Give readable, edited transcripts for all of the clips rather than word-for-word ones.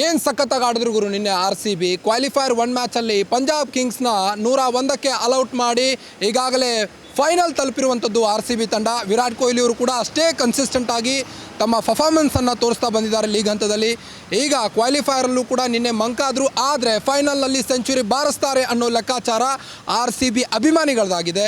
ಏನು ಸಖತ್ತಾಗಿ ಆಡಿದ್ರು ಗುರು ನಿನ್ನೆ RCB ಕ್ವಾಲಿಫೈರ್ 1 ಮ್ಯಾಚಲ್ಲಿ ಪಂಜಾಬ್ ಕಿಂಗ್ಸ್ನ 101ಕ್ಕೆ ಅಲೌಟ್ ಮಾಡಿ ಈಗಾಗಲೇ ಫೈನಲ್ ತಲುಪಿರುವಂಥದ್ದು RCB ತಂಡ. ವಿರಾಟ್ ಕೊಹ್ಲಿ ಅವರು ಕೂಡ ಅಷ್ಟೇ ಕನ್ಸಿಸ್ಟೆಂಟ್ ಆಗಿ ತಮ್ಮ ಪರ್ಫಾರ್ಮೆನ್ಸನ್ನು ತೋರಿಸ್ತಾ ಬಂದಿದ್ದಾರೆ ಲೀಗ್ ಹಂತದಲ್ಲಿ. ಈಗ ಕ್ವಾಲಿಫೈರಲ್ಲೂ ಕೂಡ ನಿನ್ನೆ ಮಂಕಾದ್ರು, ಆದರೆ ಫೈನಲ್ನಲ್ಲಿ ಸೆಂಚುರಿ ಬಾರಿಸ್ತಾರೆ ಅನ್ನೋ ಲೆಕ್ಕಾಚಾರ RCB ಅಭಿಮಾನಿಗಳದಾಗಿದೆ.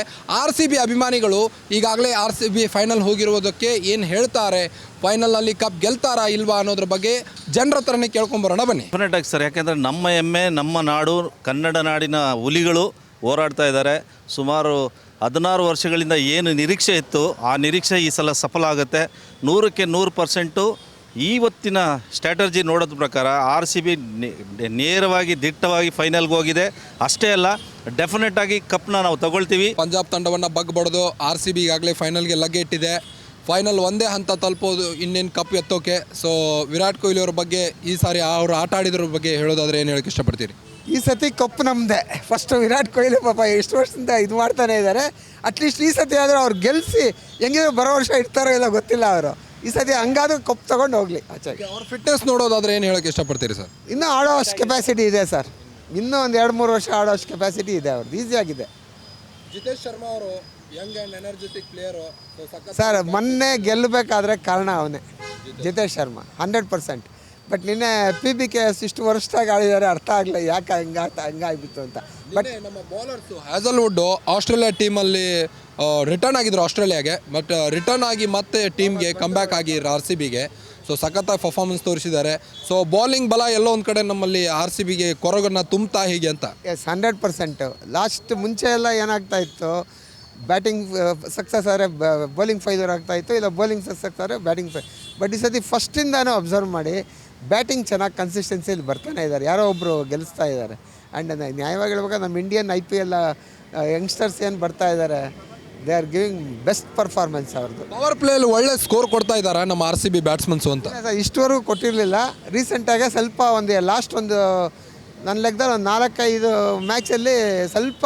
RCB ಅಭಿಮಾನಿಗಳು ಈಗಾಗಲೇ RCB ಫೈನಲ್ ಹೋಗಿರುವುದಕ್ಕೆ ಏನು ಹೇಳ್ತಾರೆ, ಫೈನಲ್ನಲ್ಲಿ ಕಪ್ ಗೆಲ್ತಾರಾ ಇಲ್ವಾ ಅನ್ನೋದ್ರ ಬಗ್ಗೆ ಜನರ ಹತ್ರನೇ ಕೇಳ್ಕೊಂಬರೋಣ ಬನ್ನಿ. ಡೆಫಿನೆಟಾಗಿ ಸರ್, ಯಾಕೆಂದರೆ ನಮ್ಮ ಹೆಮ್ಮೆ, ನಮ್ಮ ನಾಡು, ಕನ್ನಡ ನಾಡಿನ ಹುಲಿಗಳು ಹೋರಾಡ್ತಾ ಇದ್ದಾರೆ. ಸುಮಾರು 16 ವರ್ಷಗಳಿಂದ ಏನು ನಿರೀಕ್ಷೆ ಇತ್ತು ಆ ನಿರೀಕ್ಷೆ ಈ ಸಲ ಸಫಲ ಆಗುತ್ತೆ. 100ಕ್ಕೆ 100% ಇವತ್ತಿನ ಸ್ಟ್ರಾಟಜಿ ನೋಡೋದ ಪ್ರಕಾರ RCB ನೇರವಾಗಿ ದಿಟ್ಟವಾಗಿ ಫೈನಲ್ಗೆ ಹೋಗಿದೆ. ಅಷ್ಟೇ ಅಲ್ಲ, ಡೆಫಿನೆಟಾಗಿ ಕಪ್ನ ನಾವು ತಗೊಳ್ತೀವಿ. ಪಂಜಾಬ್ ತಂಡವನ್ನು ಬಗ್ಬಡ್ದು RCB ಈಗಾಗಲೇ ಫೈನಲ್ಗೆ ಲಗ್ಗೆ ಇಟ್ಟಿದೆ. ಫೈನಲ್ ಒಂದೇ ಹಂತ ತಲುಪೋದು, ಇನ್ನೇನು ಕಪ್ ಎತ್ತೋಕೆ. ಸೊ ವಿರಾಟ್ ಕೊಹ್ಲಿ ಅವ್ರ ಬಗ್ಗೆ ಈ ಸಾರಿ ಅವರು ಆಟ ಆಡಿದ್ರ ಬಗ್ಗೆ ಹೇಳೋದಾದ್ರೆ ಏನು ಹೇಳೋಕ್ಕೆ ಇಷ್ಟಪಡ್ತೀರಿ? ಈ ಸತಿ ಕಪ್ ನಮ್ಮದೇ. ಫಸ್ಟು ವಿರಾಟ್ ಕೊಹ್ಲಿ ಪಾಪ ಎಷ್ಟು ವರ್ಷದಿಂದ ಇದು ಮಾಡ್ತಾನೆ ಇದ್ದಾರೆ. ಅಟ್ಲೀಸ್ಟ್ ಈ ಸತಿ ಆದರೂ ಅವ್ರು ಗೆಲ್ಲಿಸಿ ಹೆಂಗಿದ್ರು ಬರೋ ವರ್ಷ ಇರ್ತಾರೋ ಇಲ್ಲ ಗೊತ್ತಿಲ್ಲ. ಅವರು ಈ ಸತಿ ಹಂಗಾದ್ರೂ ಕಪ್ ತೊಗೊಂಡು ಹೋಗಲಿ ಆಚೆಗೆ. ಅವ್ರ ಫಿಟ್ನೆಸ್ ನೋಡೋದಾದ್ರೆ ಏನು ಹೇಳೋಕ್ಕೆ ಇಷ್ಟಪಡ್ತೀರಿ ಸರ್? ಇನ್ನೂ ಆಡೋಷ್ಟು ಕೆಪಾಸಿಟಿ ಇದೆ ಸರ್. ಇನ್ನೂ ಒಂದು 2-3 ವರ್ಷ ಆಡೋಷ್ಟು ಕೆಪಾಸಿಟಿ ಇದೆ ಅವ್ರದ್ದು, ಈಸಿಯಾಗಿದೆ. ಜಿತೇಶ್ ಶರ್ಮಾ ಅವರು Young and energetic player sir. ಮೊನ್ನೆ ಗೆಲ್ಲಬೇಕಾದ್ರೆ ಕಾರಣ ಅವನೇ, ಜಿತೇಶ್ ಶರ್ಮಾ 100%. ಬಟ್ ನಿನ್ನೆ PBKS ಇಷ್ಟು ವರ್ಷದಾಗ ಆಡಿದ್ದಾರೆ, ಅರ್ಥ ಆಗಲಿಲ್ಲ ಯಾಕೆ ಹಂಗಾಗ್ಬಿತ್ತು ಅಂತ. ಬಟ್ ನಮ್ಮ ಬೌಲರ್ಸು ಹ್ಯಾಸಲ್ವುಡ್ ಆಸ್ಟ್ರೇಲಿಯಾ ಟೀಮಲ್ಲಿ ರಿಟರ್ನ್ ಆಗಿದ್ರು ಆಸ್ಟ್ರೇಲಿಯಾಗೆ. ಬಟ್ ರಿಟರ್ನ್ ಆಗಿ ಮತ್ತೆ ಟೀಮ್ಗೆ ಕಮ್ಬ್ಯಾಕ್ ಆಗಿ RCBಗೆ ಸೊ ಸಖತ್ತಾಗಿ ಪರ್ಫಾರ್ಮೆನ್ಸ್ ತೋರಿಸಿದ್ದಾರೆ. ಸೊ ಬೌಲಿಂಗ್ ಬಲ ಎಲ್ಲೋ ಒಂದು ಕಡೆ ನಮ್ಮಲ್ಲಿ RCBಗೆ ಕೊರಗನ್ನು ತುಂಬ್ತಾ ಹೀಗೆ ಅಂತ. ಎಸ್, 100%. ಲಾಸ್ಟ್ ಮುಂಚೆ ಎಲ್ಲ ಏನಾಗ್ತಾ ಇತ್ತು, ಬ್ಯಾಟಿಂಗ್ ಸಕ್ಸಸ್ ಆದರೆ ಬೌಲಿಂಗ್ ಫೈಲರ್ ಆಗ್ತಾಯಿತ್ತು, ಇಲ್ಲ ಬೌಲಿಂಗ್ ಸಕ್ಸಸ್ ಆದರೆ ಬ್ಯಾಟಿಂಗ್ ಬಟ್ ಈ ಸತಿ ಫಸ್ಟಿಂದಾನು ಅಬ್ಸರ್ವ್ ಮಾಡಿ ಬ್ಯಾಟಿಂಗ್ ಚೆನ್ನಾಗಿ ಕನ್ಸಿಸ್ಟೆನ್ಸಿಯಲ್ಲಿ ಬರ್ತಾನೆ ಇದ್ದಾರೆ. ಯಾರೋ ಒಬ್ಬರು ಗೆಲ್ಲಿಸ್ತಾ ಇದ್ದಾರೆ. ಆ್ಯಂಡ್ ನ್ಯಾಯವಾಗಿ ಹೇಳ್ಬೇಕಾದ್ರೆ ನಮ್ಮ ಇಂಡಿಯನ್ IPL ಯಂಗ್ಸ್ಟರ್ಸ್ ಏನು ಬರ್ತಾ ಇದ್ದಾರೆ, they are giving best performance ಅವ್ರದ್ದು. ಪವರ್ ಪ್ಲೇಯಲ್ಲಿ ಒಳ್ಳೆ ಸ್ಕೋರ್ ಕೊಡ್ತಾ ಇದ್ದಾರೆ ನಮ್ಮ RCB ಬ್ಯಾಟ್ಸ್ಮನ್ಸು ಅಂತ. ಇಷ್ಟುವರೆಗೂ ಕೊಟ್ಟಿರಲಿಲ್ಲ. ರೀಸೆಂಟಾಗಿ ಸ್ವಲ್ಪ ಲಾಸ್ಟ್ ನನ್ನ ಲೆಕ್ಕದಲ್ಲಿ ಒಂದು 4-5 ಮ್ಯಾಚಲ್ಲಿ ಸ್ವಲ್ಪ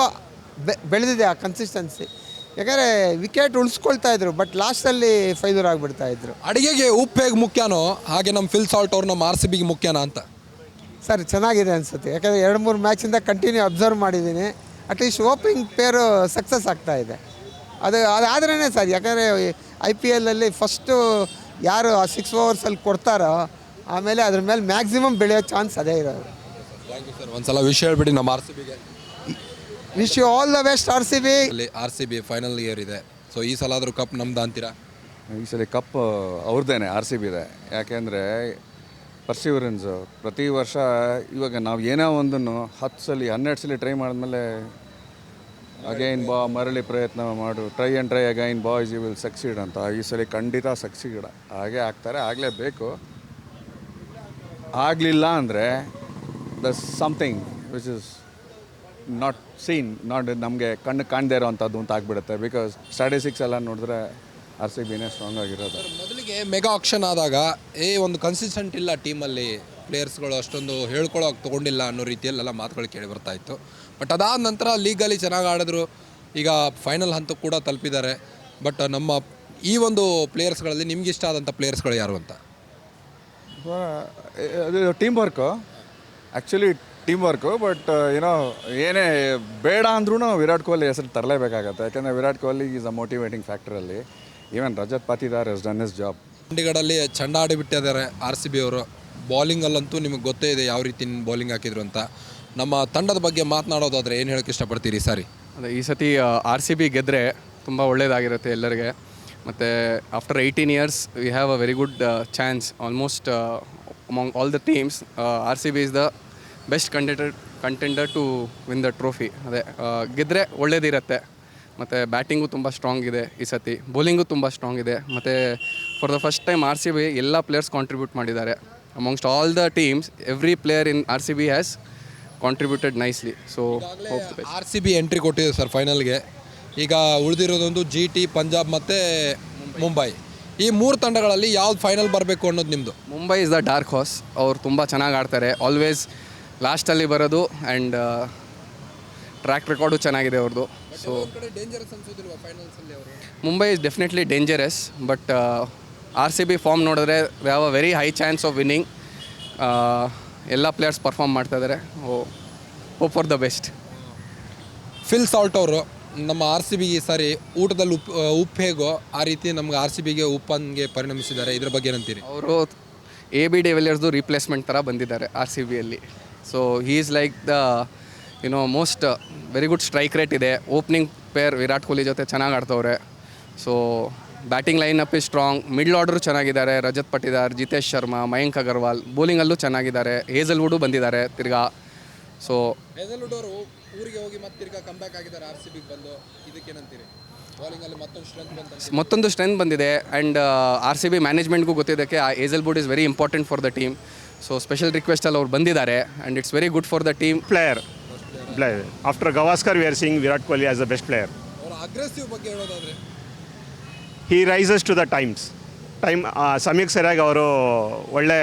ಬೆಳೆದಿದೆ ಆ ಕನ್ಸಿಸ್ಟೆನ್ಸಿ. ಯಾಕಂದರೆ ವಿಕೆಟ್ ಉಳಿಸ್ಕೊಳ್ತಾ ಇದ್ರು, ಬಟ್ ಲಾಸ್ಟಲ್ಲಿ ಫೈಲರ್ ಆಗಿಬಿಡ್ತಾ ಇದ್ರು. ಅಡಿಗೆಗೆ ಉಪ್ಪು ಹೇಗೆ ಮುಖ್ಯನೋ ಹಾಗೆ ನಮ್ಮ ಫಿಲ್ ಸಾಲ್ಟ್ ಅವ್ರು ನಮ್ಮ RCBಗೆ ಮುಖ್ಯನಾ ಅಂತ ಸರ್ ಚೆನ್ನಾಗಿದೆ ಅನಿಸುತ್ತೆ. ಯಾಕಂದರೆ 2-3 ಮ್ಯಾಚಿಂದ ಕಂಟಿನ್ಯೂ ಅಬ್ಸರ್ವ್ ಮಾಡಿದ್ದೀನಿ. ಅಟ್ಲೀಸ್ಟ್ ಓಪನಿಂಗ್ ಪೇರು ಸಕ್ಸಸ್ ಆಗ್ತಾಯಿದೆ. ಅದಾದ್ರೇ ಸರ್, ಯಾಕಂದರೆ IPLಲ್ಲಿ ಫಸ್ಟು ಯಾರು ಆ 6 ಓವರ್ಸಲ್ಲಿ ಕೊಡ್ತಾರೋ ಆಮೇಲೆ ಅದ್ರ ಮೇಲೆ ಮ್ಯಾಕ್ಸಿಮಮ್ ಬೆಳೆಯೋ ಚಾನ್ಸ್ ಅದೇ ಇರೋದು. Thank you sir. ಒಂದ್ಸಲ ವಿಷಯ ಹೇಳ್ಬಿಡಿ ನಮ್ಮ RCBಗೆ. Wish you all the best RCB. RCB final year ಇದೆ. ಸೊ ಈ ಸಲ ಆದರೂ ಕಪ್ ನಮ್ದು ಅಂತೀರಾ? ಈ ಸಲ ಕಪ್ ಅವ್ರದ್ದೇನೆ, RCB ಇದೆ. ಯಾಕೆಂದರೆ ಪರ್ಸಿವರೆನ್ಸು ಪ್ರತಿ ವರ್ಷ. ಇವಾಗ ನಾವು ಏನೋ ಒಂದನ್ನು 10 ಸಲ 12 ಸಲ ಟ್ರೈ ಮಾಡಿದ್ಮೇಲೆ ಅಗೈನ್ ಮರಳಿ ಪ್ರಯತ್ನ ಮಾಡು, try and try again boys you will succeed ಅಂತ. ಈ ಸಲ ಖಂಡಿತ ಸಕ್ಸೀಡ್ ಹಾಗೆ ಆಗ್ತಾರೆ, ಆಗಲೇಬೇಕು. ಆಗಲಿಲ್ಲ ಅಂದರೆ the something which is not seen, ನಮಗೆ ಕಣ್ಣು ಕಾಣದೇ ಇರೋವಂಥದ್ದು ಅಂತ ಆಗಿಬಿಡುತ್ತೆ. ಬಿಕಾಸ್ ಸ್ಟ್ಯಾಟಿಸ್ಟಿಕ್ಸ್ ಎಲ್ಲ ನೋಡಿದ್ರೆ RCBನೇ ಸ್ಟ್ರಾಂಗ್ ಆಗಿರೋದು. ಮೊದಲಿಗೆ ಮೆಗಾ ಆಕ್ಷನ್ ಆದಾಗ ಒಂದು ಕನ್ಸಿಸ್ಟೆಂಟ್ ಇಲ್ಲ ಟೀಮಲ್ಲಿ, ಪ್ಲೇಯರ್ಸ್ಗಳು ಅಷ್ಟೊಂದು ಹೇಳ್ಕೊಳ್ಳೋಕೆ ತೊಗೊಂಡಿಲ್ಲ ಅನ್ನೋ ರೀತಿಯಲ್ಲೆಲ್ಲ ಮಾತುಗಳು ಕೇಳಿ ಬರ್ತಾ ಇತ್ತು. ಬಟ್ ಅದಾದ ನಂತರ ಲೀಗಲ್ಲಿ ಚೆನ್ನಾಗಿ ಆಡಿದ್ರು, ಈಗ ಫೈನಲ್ ಹಂತಕ್ಕೆ ಕೂಡ ತಲುಪಿದ್ದಾರೆ. ಬಟ್ ನಮ್ಮ ಈ ಒಂದು ಪ್ಲೇಯರ್ಸ್ಗಳಲ್ಲಿ ನಿಮ್ಗೆ ಇಷ್ಟ ಆದಂಥ ಪ್ಲೇಯರ್ಸ್ಗಳು ಯಾರು ಅಂತ? ಅದು team work, actually team work. But ಏನೇ ಬೇಡ ಅಂದ್ರೂ ವಿರಾಟ್ ಕೊಹ್ಲಿ ಹೆಸರು ತರಲೇಬೇಕಾಗತ್ತೆ. ಯಾಕೆಂದರೆ Virat Kohli is a motivating ಫ್ಯಾಕ್ಟ್ರಲ್ಲಿ. Even Rajat Patidar has done his job. ಚಂಡೀಗಢಲ್ಲಿ ಚೆಂಡ ಆಡಿಬಿಟ್ಟಿದ್ದಾರೆ RCB ಅವರು. ಬೌಲಿಂಗಲ್ಲಂತೂ ನಿಮಗೆ ಗೊತ್ತೇ ಇದೆ ಯಾವ ರೀತಿ ಬೌಲಿಂಗ್ ಹಾಕಿದ್ರು ಅಂತ. ನಮ್ಮ ತಂಡದ ಬಗ್ಗೆ ಮಾತನಾಡೋದಾದರೆ ಏನು ಹೇಳೋಕ್ಕೆ ಇಷ್ಟಪಡ್ತೀರಿ ಸಾರಿ? ಅದೇ ಈ ಸತಿ RCB ಗೆದ್ದರೆ ತುಂಬ ಒಳ್ಳೆಯದಾಗಿರುತ್ತೆ ಎಲ್ಲರಿಗೆ. ಮತ್ತು after 18 years we have a very good chance almost among all the teams. RCB is the best contender to win the trophy. ಅದೇ ಗೆದ್ದರೆ ಒಳ್ಳೇದಿರುತ್ತೆ. ಮತ್ತು ಬ್ಯಾಟಿಂಗು ತುಂಬ ಸ್ಟ್ರಾಂಗ್ ಇದೆ ಈ ಸತಿ, ಬೌಲಿಂಗು ತುಂಬ ಸ್ಟ್ರಾಂಗ್ ಇದೆ. ಮತ್ತು for the first time RCB ಎಲ್ಲ ಪ್ಲೇಯರ್ಸ್ ಕಾಂಟ್ರಿಬ್ಯೂಟ್ ಮಾಡಿದ್ದಾರೆ. Amongst all the teams every player in RCB has contributed nicely. So RCB entry ಕೊಟ್ಟಿದೆ ಸರ್ ಫೈನಲ್ಗೆ. ಈಗ ಉಳಿದಿರೋದೊಂದು GT, ಪಂಜಾಬ್ ಮತ್ತು ಮುಂಬೈ. ಈ 3 ತಂಡಗಳಲ್ಲಿ ಯಾವ್ದು ಫೈನಲ್ ಬರಬೇಕು ಅನ್ನೋದು ನಿಮ್ಮದು? Mumbai is the dark horse. ಅವ್ರು ತುಂಬ ಚೆನ್ನಾಗಿ ಆಡ್ತಾರೆ, ಆಲ್ವೇಸ್ ಲಾಸ್ಟಲ್ಲಿ ಬರೋದು. ಆ್ಯಂಡ್ ಟ್ರ್ಯಾಕ್ ರೆಕಾರ್ಡು ಚೆನ್ನಾಗಿದೆ ಅವ್ರದ್ದು. So Mumbai is definitely dangerous. But RCB form ನೋಡಿದ್ರೆ we have a very high chance of winning. ಎಲ್ಲ ಪ್ಲೇಯರ್ಸ್ ಪರ್ಫಾರ್ಮ್ ಮಾಡ್ತಾ ಇದ್ದಾರೆ. Hope for the best. Phil Salt ಅವರು ನಮ್ಮ ಆರ್ ಸಿ ಬಿಗೆ ಈ ಸಾರಿ ಊಟದಲ್ಲಿ ಉಪ್ಪು ಹೇಗೋ ಆ ರೀತಿ ನಮ್ಗೆ ಆರ್ ಸಿ ಬಿಗೆ ಉಪ್ಪಂಗೆ ಪರಿಣಮಿಸಿದ್ದಾರೆ. ಇದ್ರ ಬಗ್ಗೆ ಏನಂತೀರಿ? ಅವರು AB ಡಿವಿಲಿಯರ್ಸ್ದು ರೀಪ್ಲೇಸ್ಮೆಂಟ್ ಥರ ಬಂದಿದ್ದಾರೆ RCBಯಲ್ಲಿ. So he is like the most very good strike rate ಇದೆ. ಓಪನಿಂಗ್ ಪೇರ್ ವಿರಾಟ್ ಕೊಹ್ಲಿ ಜೊತೆ ಚೆನ್ನಾಗಿ ಆಡ್ತವ್ರೆ. So batting line up is strong. Middle order ಚೆನ್ನಾಗಿದ್ದಾರೆ. ರಜತ್ ಪಟಿದಾರ್, ಜಿತೇಶ್ ಶರ್ಮಾ, ಮಯಾಂಕ್ ಅಗರ್ವಾಲ್. ಬೌಲಿಂಗಲ್ಲೂ ಚೆನ್ನಾಗಿದ್ದಾರೆ. ಹೇಸಲ್ವುಡು ಬಂದಿದ್ದಾರೆ ತಿರ್ಗಾ. ಸೊ ಹೇಸಲ್ವುಡ್ ಅವರು ಊರಿಗೆ ಹೋಗಿ ಮತ್ತೆ ತಿರ್ಗಾ ಕಮ್ಬ್ಯಾಕ್ ಆಗಿದ್ದಾರೆ ಆರ್ ಸಿ ಬಿಗೆ ಬಂದು. ಇದಕ್ಕೇನಂತೀರಿ? ಬೌಲಿಂಗಲ್ಲಿ ಮತ್ತೊಂದು ಸ್ಟ್ರೆಂತ್ ಬಂದಿದೆ. ಆ್ಯಂಡ್ RCB ಮ್ಯಾನೇಜ್ಮೆಂಟ್ಗೂ ಗೊತ್ತಿದ್ದಕ್ಕೆ Hazlewood is very important for the team. So special ರಿಕ್ವೆಸ್ಟಲ್ಲಿ ಅವ್ರು ಬಂದಿದ್ದಾರೆ. And it's very good for the team. player. After Gavaskar, we are seeing Virat Kohli as the best player. ಅವರ aggressive ಬಗ್ಗೆ ಹೇಳೋದಾದ್ರೆ He rises to the ಸಮಯಕ್ಕೆ ಸರಿಯಾಗಿ ಅವರು ಒಳ್ಳೆ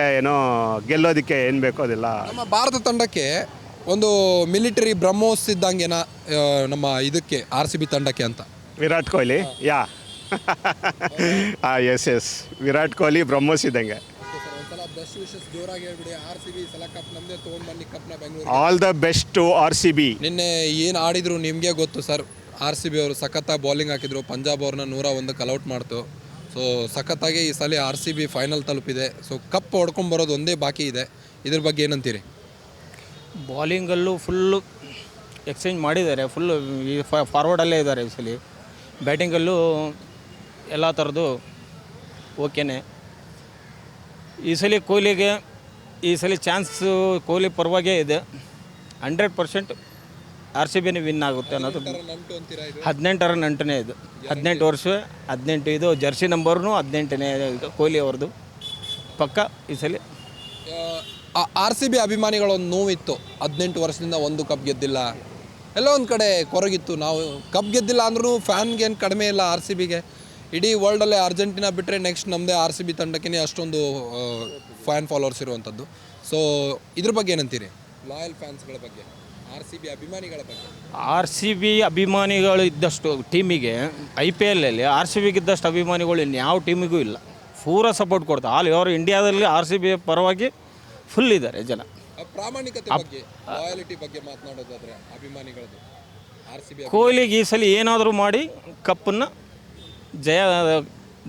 ಗೆಲ್ಲೋದಕ್ಕೆ ಏನು ಬೇಕೋ ಅದೆಲ್ಲ. ನಮ್ಮ ಭಾರತ ತಂಡಕ್ಕೆ ಒಂದು ಮಿಲಿಟರಿ ಬ್ರಹ್ಮೋಸ್ ಇದ್ದಂಗೆನ ನಮ್ಮ ಇದಕ್ಕೆ ಆರ್ ಸಿ ಬಿ ತಂಡಕ್ಕೆ ಅಂತ. ವಿರಾಟ್ ಕೊಹ್ಲಿ ಯಾ ಎಸ್ ವಿರಾಟ್ ಕೊಹ್ಲಿ ಬ್ರಹ್ಮೋಸ್ ಇದ್ದಂಗೆ. All the best to RCB. ನಿನ್ನೆ ಏನು ಆಡಿದ್ರು ನಿಮಗೆ ಗೊತ್ತು ಸರ್. RCB ಅವರು ಸಖತ್ತಾಗಿ ಬೌಲಿಂಗ್ ಹಾಕಿದ್ರು. ಪಂಜಾಬ್ ಅವ್ರನ್ನ 101ಕ್ಕೆ ಅಲೌಟ್ ಮಾಡ್ತು. ಸೊ ಸಖತ್ತಾಗಿ ಈ ಸಲ RCB ಫೈನಲ್ ತಲುಪಿದೆ. ಸೊ ಕಪ್ ಹೊಡ್ಕೊಂಬರೋದು ಒಂದೇ ಬಾಕಿ ಇದೆ. ಇದ್ರ ಬಗ್ಗೆ ಏನಂತೀರಿ? ಬೌಲಿಂಗಲ್ಲೂ ಫುಲ್ಲು ಎಕ್ಸ್ಚೇಂಜ್ ಮಾಡಿದ್ದಾರೆ. ಫುಲ್ಲು ಫಾರ್ವರ್ಡಲ್ಲೇ ಇದ್ದಾರೆ ಈ ಸಲ. ಬ್ಯಾಟಿಂಗಲ್ಲೂ ಎಲ್ಲ ಥರದ್ದು ಓಕೆನೇ. ಈ ಸಲ ಕೊಹ್ಲಿಗೆ ಈ ಸಲ ಚಾನ್ಸು ಕೊಹ್ಲಿ ಪರವಾಗೇ ಇದೆ. 100% RCBನೇ ವಿನ್ ಆಗುತ್ತೆ ಅನ್ನೋದು. 18ರ ನಂಟನೇ ಇದು. 18 ವರ್ಷ 18 ಇದು ಜರ್ಸಿ ನಂಬರ್ನು 18ನೇ ಇದು ಕೊಹ್ಲಿ ಅವ್ರದ್ದು ಪಕ್ಕ ಈ ಸಲ. RCB ಅಭಿಮಾನಿಗಳ ಒಂದು ನೋವಿತ್ತು. 18 ವರ್ಷದಿಂದ ಒಂದು ಕಪ್ ಗೆದ್ದಿಲ್ಲ. ಎಲ್ಲೋ ಒಂದು ಕಡೆ ಕೊರಗಿತ್ತು. ನಾವು ಕಪ್ ಗೆದ್ದಿಲ್ಲ ಅಂದ್ರೂ ಫ್ಯಾನ್ಗೇನು ಕಡಿಮೆ ಇಲ್ಲ RCBಗೆ. ಇಡೀ ವರ್ಲ್ಡಲ್ಲೇ ಅರ್ಜೆಂಟಿನಾ ಬಿಟ್ಟರೆ ನೆಕ್ಸ್ಟ್ ನಮ್ಮದೇ RCB ತಂಡಕ್ಕೆ ಅಷ್ಟೊಂದು ಫ್ಯಾನ್ ಫಾಲೋವರ್ಸ್ ಇರುವಂಥದ್ದು. ಸೊ ಇದ್ರ ಬಗ್ಗೆ ಏನಂತೀರಿ? ಲಾಯಲ್ ಫ್ಯಾನ್ಸ್ಗಳ ಬಗ್ಗೆ, RCB ಅಭಿಮಾನಿಗಳ ಬಗ್ಗೆ. RCB ಅಭಿಮಾನಿಗಳು ಇದ್ದಷ್ಟು ಟೀಮಿಗೆ IPLಲ್ಲಿ RCBಗೆ ಇದ್ದಷ್ಟು ಅಭಿಮಾನಿಗಳು ಇನ್ಯಾವ ಟೀಮಿಗೂ ಇಲ್ಲ. ಪೂರ ಸಪೋರ್ಟ್ ಕೊಡ್ತಾರೆ. ಆಲ್ ಓವರ್ ಇಂಡಿಯಾದಲ್ಲಿ RCB ಪರವಾಗಿ ಫುಲ್ ಇದ್ದಾರೆ ಜನ. ಪ್ರಾಮಾಣಿಕತೆ ಬಗ್ಗೆ, ಲಾಯಲಿಟಿ ಬಗ್ಗೆ ಮಾತನಾಡೋದಾದ್ರೆ ಅಭಿಮಾನಿಗಳದ್ದು RCB ಕೊಹ್ಲಿಗೆ ಈ ಸಲ ಏನಾದರೂ ಮಾಡಿ ಕಪ್ಪನ್ನು ಜಯ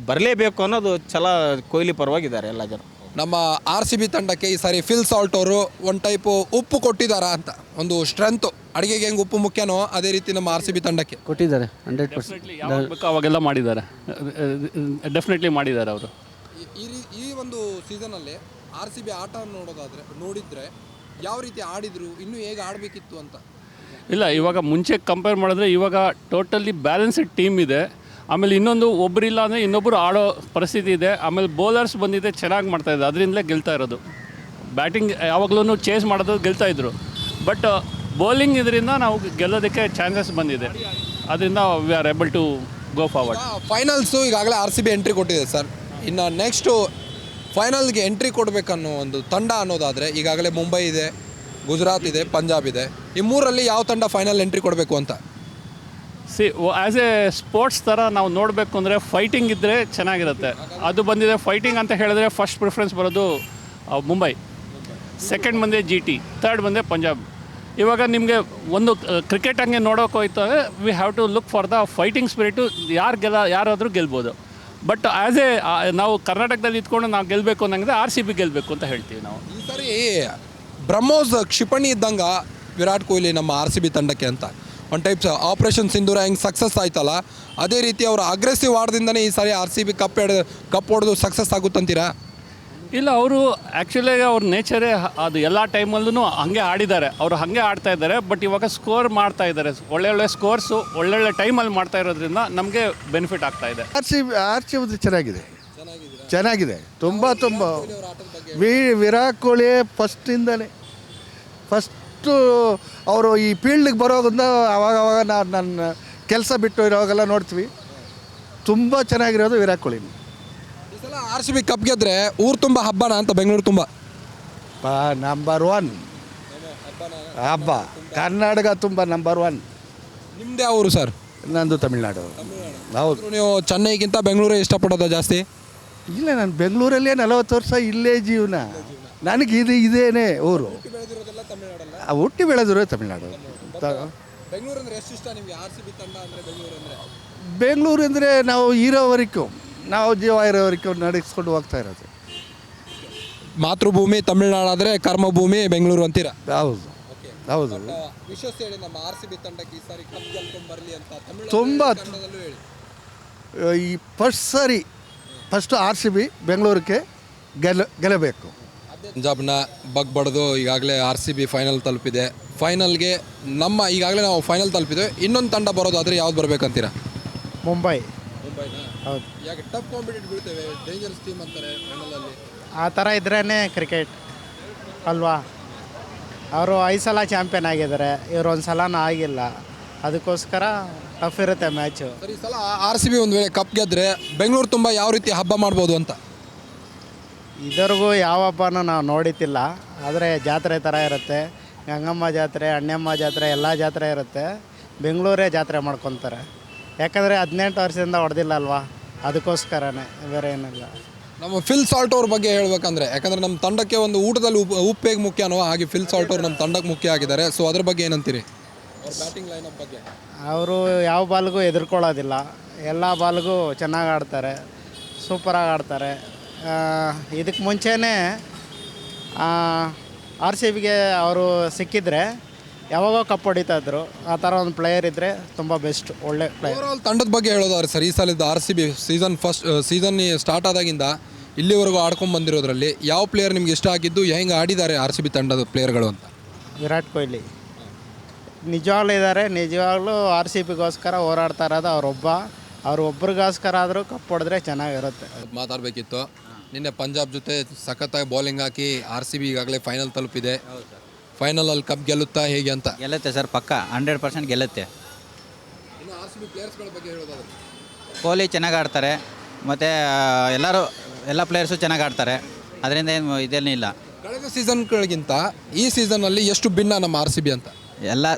ಬರಲೇಬೇಕು ಅನ್ನೋದು ಛಲ ಕೊಹ್ಲಿ ಪರವಾಗಿದ್ದಾರೆ ಎಲ್ಲ ಜನ. ನಮ್ಮ RCB ತಂಡಕ್ಕೆ ಈ ಸಾರಿ ಫಿಲ್ ಸಾಲ್ಟ್ ಅವರು ಒಂದು ಟೈಪು ಉಪ್ಪು ಕೊಟ್ಟಿದ್ದಾರಾ ಅಂತ. ಒಂದು ಸ್ಟ್ರೆಂತು, ಅಡುಗೆಗೆ ಹೆಂಗೆ ಉಪ್ಪು ಮುಖ್ಯನೋ ಅದೇ ರೀತಿ ನಮ್ಮ RCB ತಂಡಕ್ಕೆ ಕೊಟ್ಟಿದ್ದಾರೆ. 100% ಯಾವಾಗ ಬೇಕೋ ಅವಾಗೆಲ್ಲ ಮಾಡಿದ್ದಾರೆ. ಡೆಫಿನೆಟ್ಲಿ ಮಾಡಿದ್ದಾರೆ ಅವರು. ಈ ಒಂದು ಸೀಸನಲ್ಲಿ RCB ಆಟ ನೋಡಿದರೆ ಯಾವ ರೀತಿ ಆಡಿದ್ರು, ಇನ್ನೂ ಹೇಗೆ ಆಡಬೇಕಿತ್ತು ಅಂತ. ಇಲ್ಲ, ಇವಾಗ ಮುಂಚೆ ಕಂಪೇರ್ ಮಾಡಿದ್ರೆ ಇವಾಗ ಟೋಟಲಿ ಬ್ಯಾಲೆನ್ಸ್ಡ್ ಟೀಮ್ ಇದೆ. ಆಮೇಲೆ ಇನ್ನೊಂದು ಒಬ್ಬರಿಲ್ಲ ಅಂದರೆ ಇನ್ನೊಬ್ಬರು ಆಡೋ ಪರಿಸ್ಥಿತಿ ಇದೆ. ಆಮೇಲೆ ಬೌಲರ್ಸ್ ಬಂದಿದೆ, ಚೆನ್ನಾಗಿ ಮಾಡ್ತಾಯಿದೆ. ಅದರಿಂದಲೇ ಗೆಲ್ತಾ ಇರೋದು. ಬ್ಯಾಟಿಂಗ್ ಯಾವಾಗಲೂ ಚೇಸ್ ಮಾಡೋದು ಗೆಲ್ತಾಯಿದ್ರು. ಬಟ್ ಬೌಲಿಂಗ್ ಇದರಿಂದ ನಾವು ಗೆಲ್ಲೋದಕ್ಕೆ ಚಾನ್ಸಸ್ ಬಂದಿದೆ. ಅದರಿಂದ we are able to go forward. Finals ಈಗಾಗಲೇ RCB ಎಂಟ್ರಿ ಕೊಟ್ಟಿದೆ ಸರ್. ಇನ್ನು ನೆಕ್ಸ್ಟು ಫೈನಲ್ಗೆ ಎಂಟ್ರಿ ಕೊಡಬೇಕನ್ನೋ ಒಂದು ತಂಡ ಅನ್ನೋದಾದರೆ ಈಗಾಗಲೇ ಮುಂಬೈ ಇದೆ, ಗುಜರಾತ್ ಇದೆ, ಪಂಜಾಬ್ ಇದೆ. ಈ ಮೂರಲ್ಲಿ ಯಾವ ತಂಡ ಫೈನಲ್ ಎಂಟ್ರಿ ಕೊಡಬೇಕು ಅಂತ? ಆ್ಯಸ್ ಎ ಸ್ಪೋರ್ಟ್ಸ್ ಥರ ನಾವು ನೋಡಬೇಕು ಅಂದರೆ ಫೈಟಿಂಗ್ ಇದ್ದರೆ ಚೆನ್ನಾಗಿರುತ್ತೆ. ಅದು ಬಂದಿದೆ. ಫೈಟಿಂಗ್ ಅಂತ ಹೇಳಿದ್ರೆ ಫಸ್ಟ್ ಪ್ರಿಫರೆನ್ಸ್ ಬರೋದು ಮುಂಬೈ, ಸೆಕೆಂಡ್ ಬಂದೆ GT, ಥರ್ಡ್ ಬಂದೆ ಪಂಜಾಬ್. ಇವಾಗ ನಿಮಗೆ ಒಂದು ಕ್ರಿಕೆಟ್ ಹಂಗೆ ನೋಡೋಕೆ ಹೋಯ್ತು ಅಂದರೆ we have to look for the fighting spirit. ಯಾರಾದರೂ ಗೆಲ್ಬೋದು. ಬಟ್ ಆ್ಯಸ್ ಎ ನಾವು ಕರ್ನಾಟಕದಲ್ಲಿ ಇದ್ಕೊಂಡು ನಾವು ಗೆಲ್ಲಬೇಕು ಅನ್ನಂಗಿದೆ RCB ಗೆಲ್ಲಬೇಕು ಅಂತ ಹೇಳ್ತೀವಿ ನಾವು. ಈ ಸಾರಿ ಬ್ರಹ್ಮೋಸ್ ಕ್ಷಿಪಣಿ ಇದ್ದಂಗೆ ವಿರಾಟ್ ಕೊಹ್ಲಿ ನಮ್ಮ RCB ತಂಡಕ್ಕೆ ಅಂತ. ಒಂದು ಟೈಪ್ಸ್ ಆಪ್ರೇಷನ್ ಸಿಂಧೂರ ಹೆಂಗೆ ಸಕ್ಸಸ್ ಆಯ್ತಲ್ಲ, ಅದೇ ರೀತಿ ಅವರು ಅಗ್ರೆಸಿವ್ ಆಡ್ದಿಂದನೇ ಈ ಸಾರಿ RCB ಕಪ್ ಹೊಡೆದು ಸಕ್ಸಸ್ ಆಗುತ್ತಂತೀರಾ? ಇಲ್ಲ, ಅವರು ಆ್ಯಕ್ಚುಲಿ ಅವ್ರ ನೇಚರೇ ಅದು. ಎಲ್ಲ ಟೈಮಲ್ಲೂ ಹಾಗೆ ಆಡಿದ್ದಾರೆ. ಅವರು ಹಾಗೆ ಆಡ್ತಾ ಇದ್ದಾರೆ. ಬಟ್ ಇವಾಗ ಸ್ಕೋರ್ ಮಾಡ್ತಾ ಇದ್ದಾರೆ. ಒಳ್ಳೊಳ್ಳೆ ಸ್ಕೋರ್ಸು ಒಳ್ಳೊಳ್ಳೆ ಟೈಮಲ್ಲಿ ಮಾಡ್ತಾ ಇರೋದ್ರಿಂದ ನಮಗೆ ಬೆನಿಫಿಟ್ ಆಗ್ತಾ ಇದೆ. RCB ಚೆನ್ನಾಗಿದೆ. ತುಂಬ ವಿರಾಟ್ ಕೊಹ್ಲಿ ಫಸ್ಟು ಅವರು ಈ ಫೀಲ್ಡಿಗೆ ಬರೋದ್ರಿಂದ ಅವಾಗ ನನ್ನ ಕೆಲಸ ಬಿಟ್ಟು ಇರೋವಾಗೆಲ್ಲ ನೋಡ್ತೀವಿ. ತುಂಬ ಚೆನ್ನಾಗಿರೋದು ವಿರಾಟ್ ಕೊಹ್ಲಿ. ಈ ಸಲ RCB ಕಪ್ ಗೆದ್ರೆ ಊರು ತುಂಬ ಹಬ್ಬನ ಅಂತ ಬೆಂಗಳೂರು ತುಂಬ ನಂಬರ್ 1 ಹಬ್ಬ. ಕರ್ನಾಟಕ ತುಂಬ ನಂಬರ್ 1. ನಿಮ್ಮದೇ ಯಾವ ಊರು ಸರ್? ನಂದು ತಮಿಳ್ನಾಡು. ಹೌದು. ನೀವು ಚೆನ್ನೈಗಿಂತ ಬೆಂಗಳೂರೇ ಇಷ್ಟಪಡೋದು ಜಾಸ್ತಿ? ಇಲ್ಲ, ನಾನು ಬೆಂಗಳೂರಲ್ಲೇ 40 ವರ್ಷ ಇಲ್ಲೇ ಜೀವನ. ನನಗೆ ಇದೇನೇ ಊರು. ಬೆಳೆದಿರೋದೆಲ್ಲ ತಮಿಳ್ನಾಡಲ್ಲ. ಹುಟ್ಟಿ ಬೆಳೆದಿರೋ ತಮಿಳ್ನಾಡು. ಬೆಂಗಳೂರು ಅಂದ್ರೆ ಎಷ್ಟು ಇಷ್ಟ ನಿಮಗೆ? RCB ತಂಡ ಅಂದರೆ ಬೆಂಗಳೂರು ಅಂದರೆ ಬೆಂಗಳೂರು ಅಂದರೆ ನಾವು ಇರೋವರೆಗೂ, ನಾವು ಜೀವ ಇರೋವರೆಗೂ ನಡೆಸ್ಕೊಂಡು ಹೋಗ್ತಾ ಇರೋದು. ಮಾತೃಭೂಮಿ ತಮಿಳ್ನಾಡಾದರೆ ಕರ್ಮಭೂಮಿ ಬೆಂಗಳೂರು ಅಂತೀರಾ? ಹೌದು ಹೌದು. ವಿಶ್ವಾಸ ಹೇಳಿ ನಮ್ಮ RCB ತಂಡಕ್ಕೆ ಈ ಸಾರಿ ಕಪ್ ಗೆಲ್ಕೊಂಡು ಬರಲಿ ಅಂತ ತುಂಬ ಕನ್ನಡದಲ್ಲೂ ಹೇಳಿ. ಈ ಫಸ್ಟು RCB ಬೆಂಗಳೂರಿಗೆ ಗೆಲ್ಲಬೇಕು. ಪಂಜಾಬ್ನ ಬಗ್ಬಡ್ದು ಈಗಾಗಲೇ RCB ಫೈನಲ್ ತಲುಪಿದೆ. ಫೈನಲ್ಗೆ ಈಗಾಗಲೇ ನಾವು ಫೈನಲ್ ತಲುಪಿದ್ವಿ. ಇನ್ನೊಂದು ತಂಡ ಬರೋದಾದರೆ ಯಾವ್ದು ಬರಬೇಕಂತೀರಾ? ಮುಂಬೈ. ಮುಂಬೈನಾ? ಹೌದು. ಯಾಕೆ ಟಫ್ ಕಾಂಪಿಟೇಟಿವ್ ಬೀಳ್ತೇವೆ, ಡೇಂಜರಸ್ ಟೀಮ್ ಅಂತಾರೆ ಫೈನಲಲ್ಲಿ. ಆ ಥರ ಇದ್ರೇ ಕ್ರಿಕೆಟ್ ಅಲ್ವಾ? ಅವರು 5 ಸಲ ಚಾಂಪಿಯನ್ ಆಗಿದ್ದಾರೆ, ಇವರು ಒಂದು ಸಲನೂ ಆಗಿಲ್ಲ. ಅದಕ್ಕೋಸ್ಕರ ಟಫ್ ಇರುತ್ತೆ ಮ್ಯಾಚು. ಸರಿ, ಈ ಸಲ RCB ಒಂದು ವೇಳೆ ಕಪ್ ಗೆದ್ದರೆ ಬೆಂಗಳೂರು ತುಂಬ ಯಾವ ರೀತಿ ಹಬ್ಬ ಮಾಡ್ಬೋದು ಅಂತ? ಇದುವರೆಗೂ ಯಾವ ಹಬ್ಬನೂ ನಾವು ನೋಡಿತಿಲ್ಲ. ಆದರೆ ಜಾತ್ರೆ ಥರ ಇರುತ್ತೆ, ಗಂಗಮ್ಮ ಜಾತ್ರೆ, ಅಣ್ಣಮ್ಮ ಜಾತ್ರೆ, ಎಲ್ಲ ಜಾತ್ರೆ ಇರುತ್ತೆ. ಬೆಂಗಳೂರೇ ಜಾತ್ರೆ ಮಾಡ್ಕೊತಾರೆ, ಯಾಕಂದರೆ 18 ವರ್ಷದಿಂದ ಹೊಡೆದಿಲ್ಲ ಅಲ್ವಾ, ಅದಕ್ಕೋಸ್ಕರನೇ, ಬೇರೆ ಏನಿಲ್ಲ. ನಮ್ಮ ಫಿಲ್ ಸಾಲ್ಟ್ ಅವ್ರ ಬಗ್ಗೆ ಹೇಳ್ಬೇಕಂದ್ರೆ, ಯಾಕಂದರೆ ನಮ್ಮ ತಂಡಕ್ಕೆ ಒಂದು ಊಟದಲ್ಲಿ ಉಪ್ಪು ಹೇಗೆ ಮುಖ್ಯನೋ ಹಾಗೆ ಫಿಲ್ ಸಾಲ್ಟ್ ಅವ್ರು ನಮ್ಮ ತಂಡಕ್ಕೆ ಮುಖ್ಯ ಆಗಿದ್ದಾರೆ. ಸೊ ಅದ್ರ ಬಗ್ಗೆ ಏನಂತೀರಿ? ಅವ್ರ ಬ್ಯಾಟಿಂಗ್ ಲೈನಪ್ ಬಗ್ಗೆ. ಅವರು ಯಾವ ಬಾಲ್ಗೂ ಎದುರ್ಕೊಳ್ಳೋದಿಲ್ಲ, ಎಲ್ಲ ಬಾಲ್ಗೂ ಚೆನ್ನಾಗಿ ಆಡ್ತಾರೆ, ಸೂಪರಾಗಿ ಆಡ್ತಾರೆ. ಇದಕ್ಕೆ ಮುಂಚೆನೇ RCBಗೆ ಅವರು ಸಿಕ್ಕಿದ್ರೆ ಯಾವಾಗೋ ಕಪ್ ಹೊಡಿತಾಯಿದ್ರು. ಆ ಥರ ಒಂದು ಪ್ಲೇಯರ್ ಇದ್ದರೆ ತುಂಬ ಬೆಸ್ಟ್, ಒಳ್ಳೆ ಪ್ಲೇಯರ್. ಓವರಾಲ್ ತಂಡದ ಬಗ್ಗೆ ಹೇಳೋದಾದ್ರೆ ಸರ್, ಈ ಸಲದ RCB ಸೀಸನ್ ಸ್ಟಾರ್ಟ್ ಆದಾಗಿಂದ ಇಲ್ಲಿವರೆಗೂ ಆಡ್ಕೊಂಡು ಬಂದಿರೋದ್ರಲ್ಲಿ ಯಾವ ಪ್ಲೇಯರ್ ನಿಮ್ಗೆ ಇಷ್ಟ ಆಗಿದ್ದು, ಹೆಂಗೆ ಆಡಿದ್ದಾರೆ RCB ತಂಡದ ಪ್ಲೇಯರ್ಗಳು ಅಂತ? ವಿರಾಟ್ ಕೊಹ್ಲಿ ನಿಜವಾಗ್ಲೂ ಇದ್ದಾರೆ. ನಿಜವಾಗ್ಲೂ RCBಗೋಸ್ಕರ ಹೋರಾಡ್ತಾ ಇರೋದು ಅವ್ರು ಒಬ್ರಿಗೋಸ್ಕರ ಆದರೂ ಕಪ್ ಹೊಡೆದ್ರೆ ಚೆನ್ನಾಗಿರುತ್ತೆ. ಮಾತಾಡಬೇಕಿತ್ತು. ನಿನ್ನೆ ಪಂಜಾಬ್ ಜೊತೆ ಸಖತ್ತಾಗಿ ಬೌಲಿಂಗ್ ಹಾಕಿ RCB ಈಗಾಗಲೇ ಫೈನಲ್ ತಲುಪಿದೆ. ಫೈನಲಲ್ಲಿ ಕಪ್ ಗೆಲ್ಲುತ್ತಾ ಹೇಗೆ ಅಂತ? ಗೆಲ್ಲುತ್ತೆ ಸರ್, ಪಕ್ಕ 100% ಗೆಲ್ಲುತ್ತೆ. ಇನ್ನು RCB ಪ್ಲೇಯರ್ಸ್ಗಳ ಬಗ್ಗೆ ಹೇಳೋದಾದ್ರೆ, ಕೊಹ್ಲಿ ಚೆನ್ನಾಗಿ ಆಡ್ತಾರೆ, ಮತ್ತು ಎಲ್ಲ ಪ್ಲೇಯರ್ಸು ಚೆನ್ನಾಗಿ ಆಡ್ತಾರೆ, ಅದರಿಂದ ಏನು ಇದೇನಿಲ್ಲ. ಕಳೆದ ಸೀಸನ್ಗಳಿಗಿಂತ ಈ ಸೀಸನ್ನಲ್ಲಿ ಎಷ್ಟು ಭಿನ್ನ ನಮ್ಮ RCB ಅಂತ?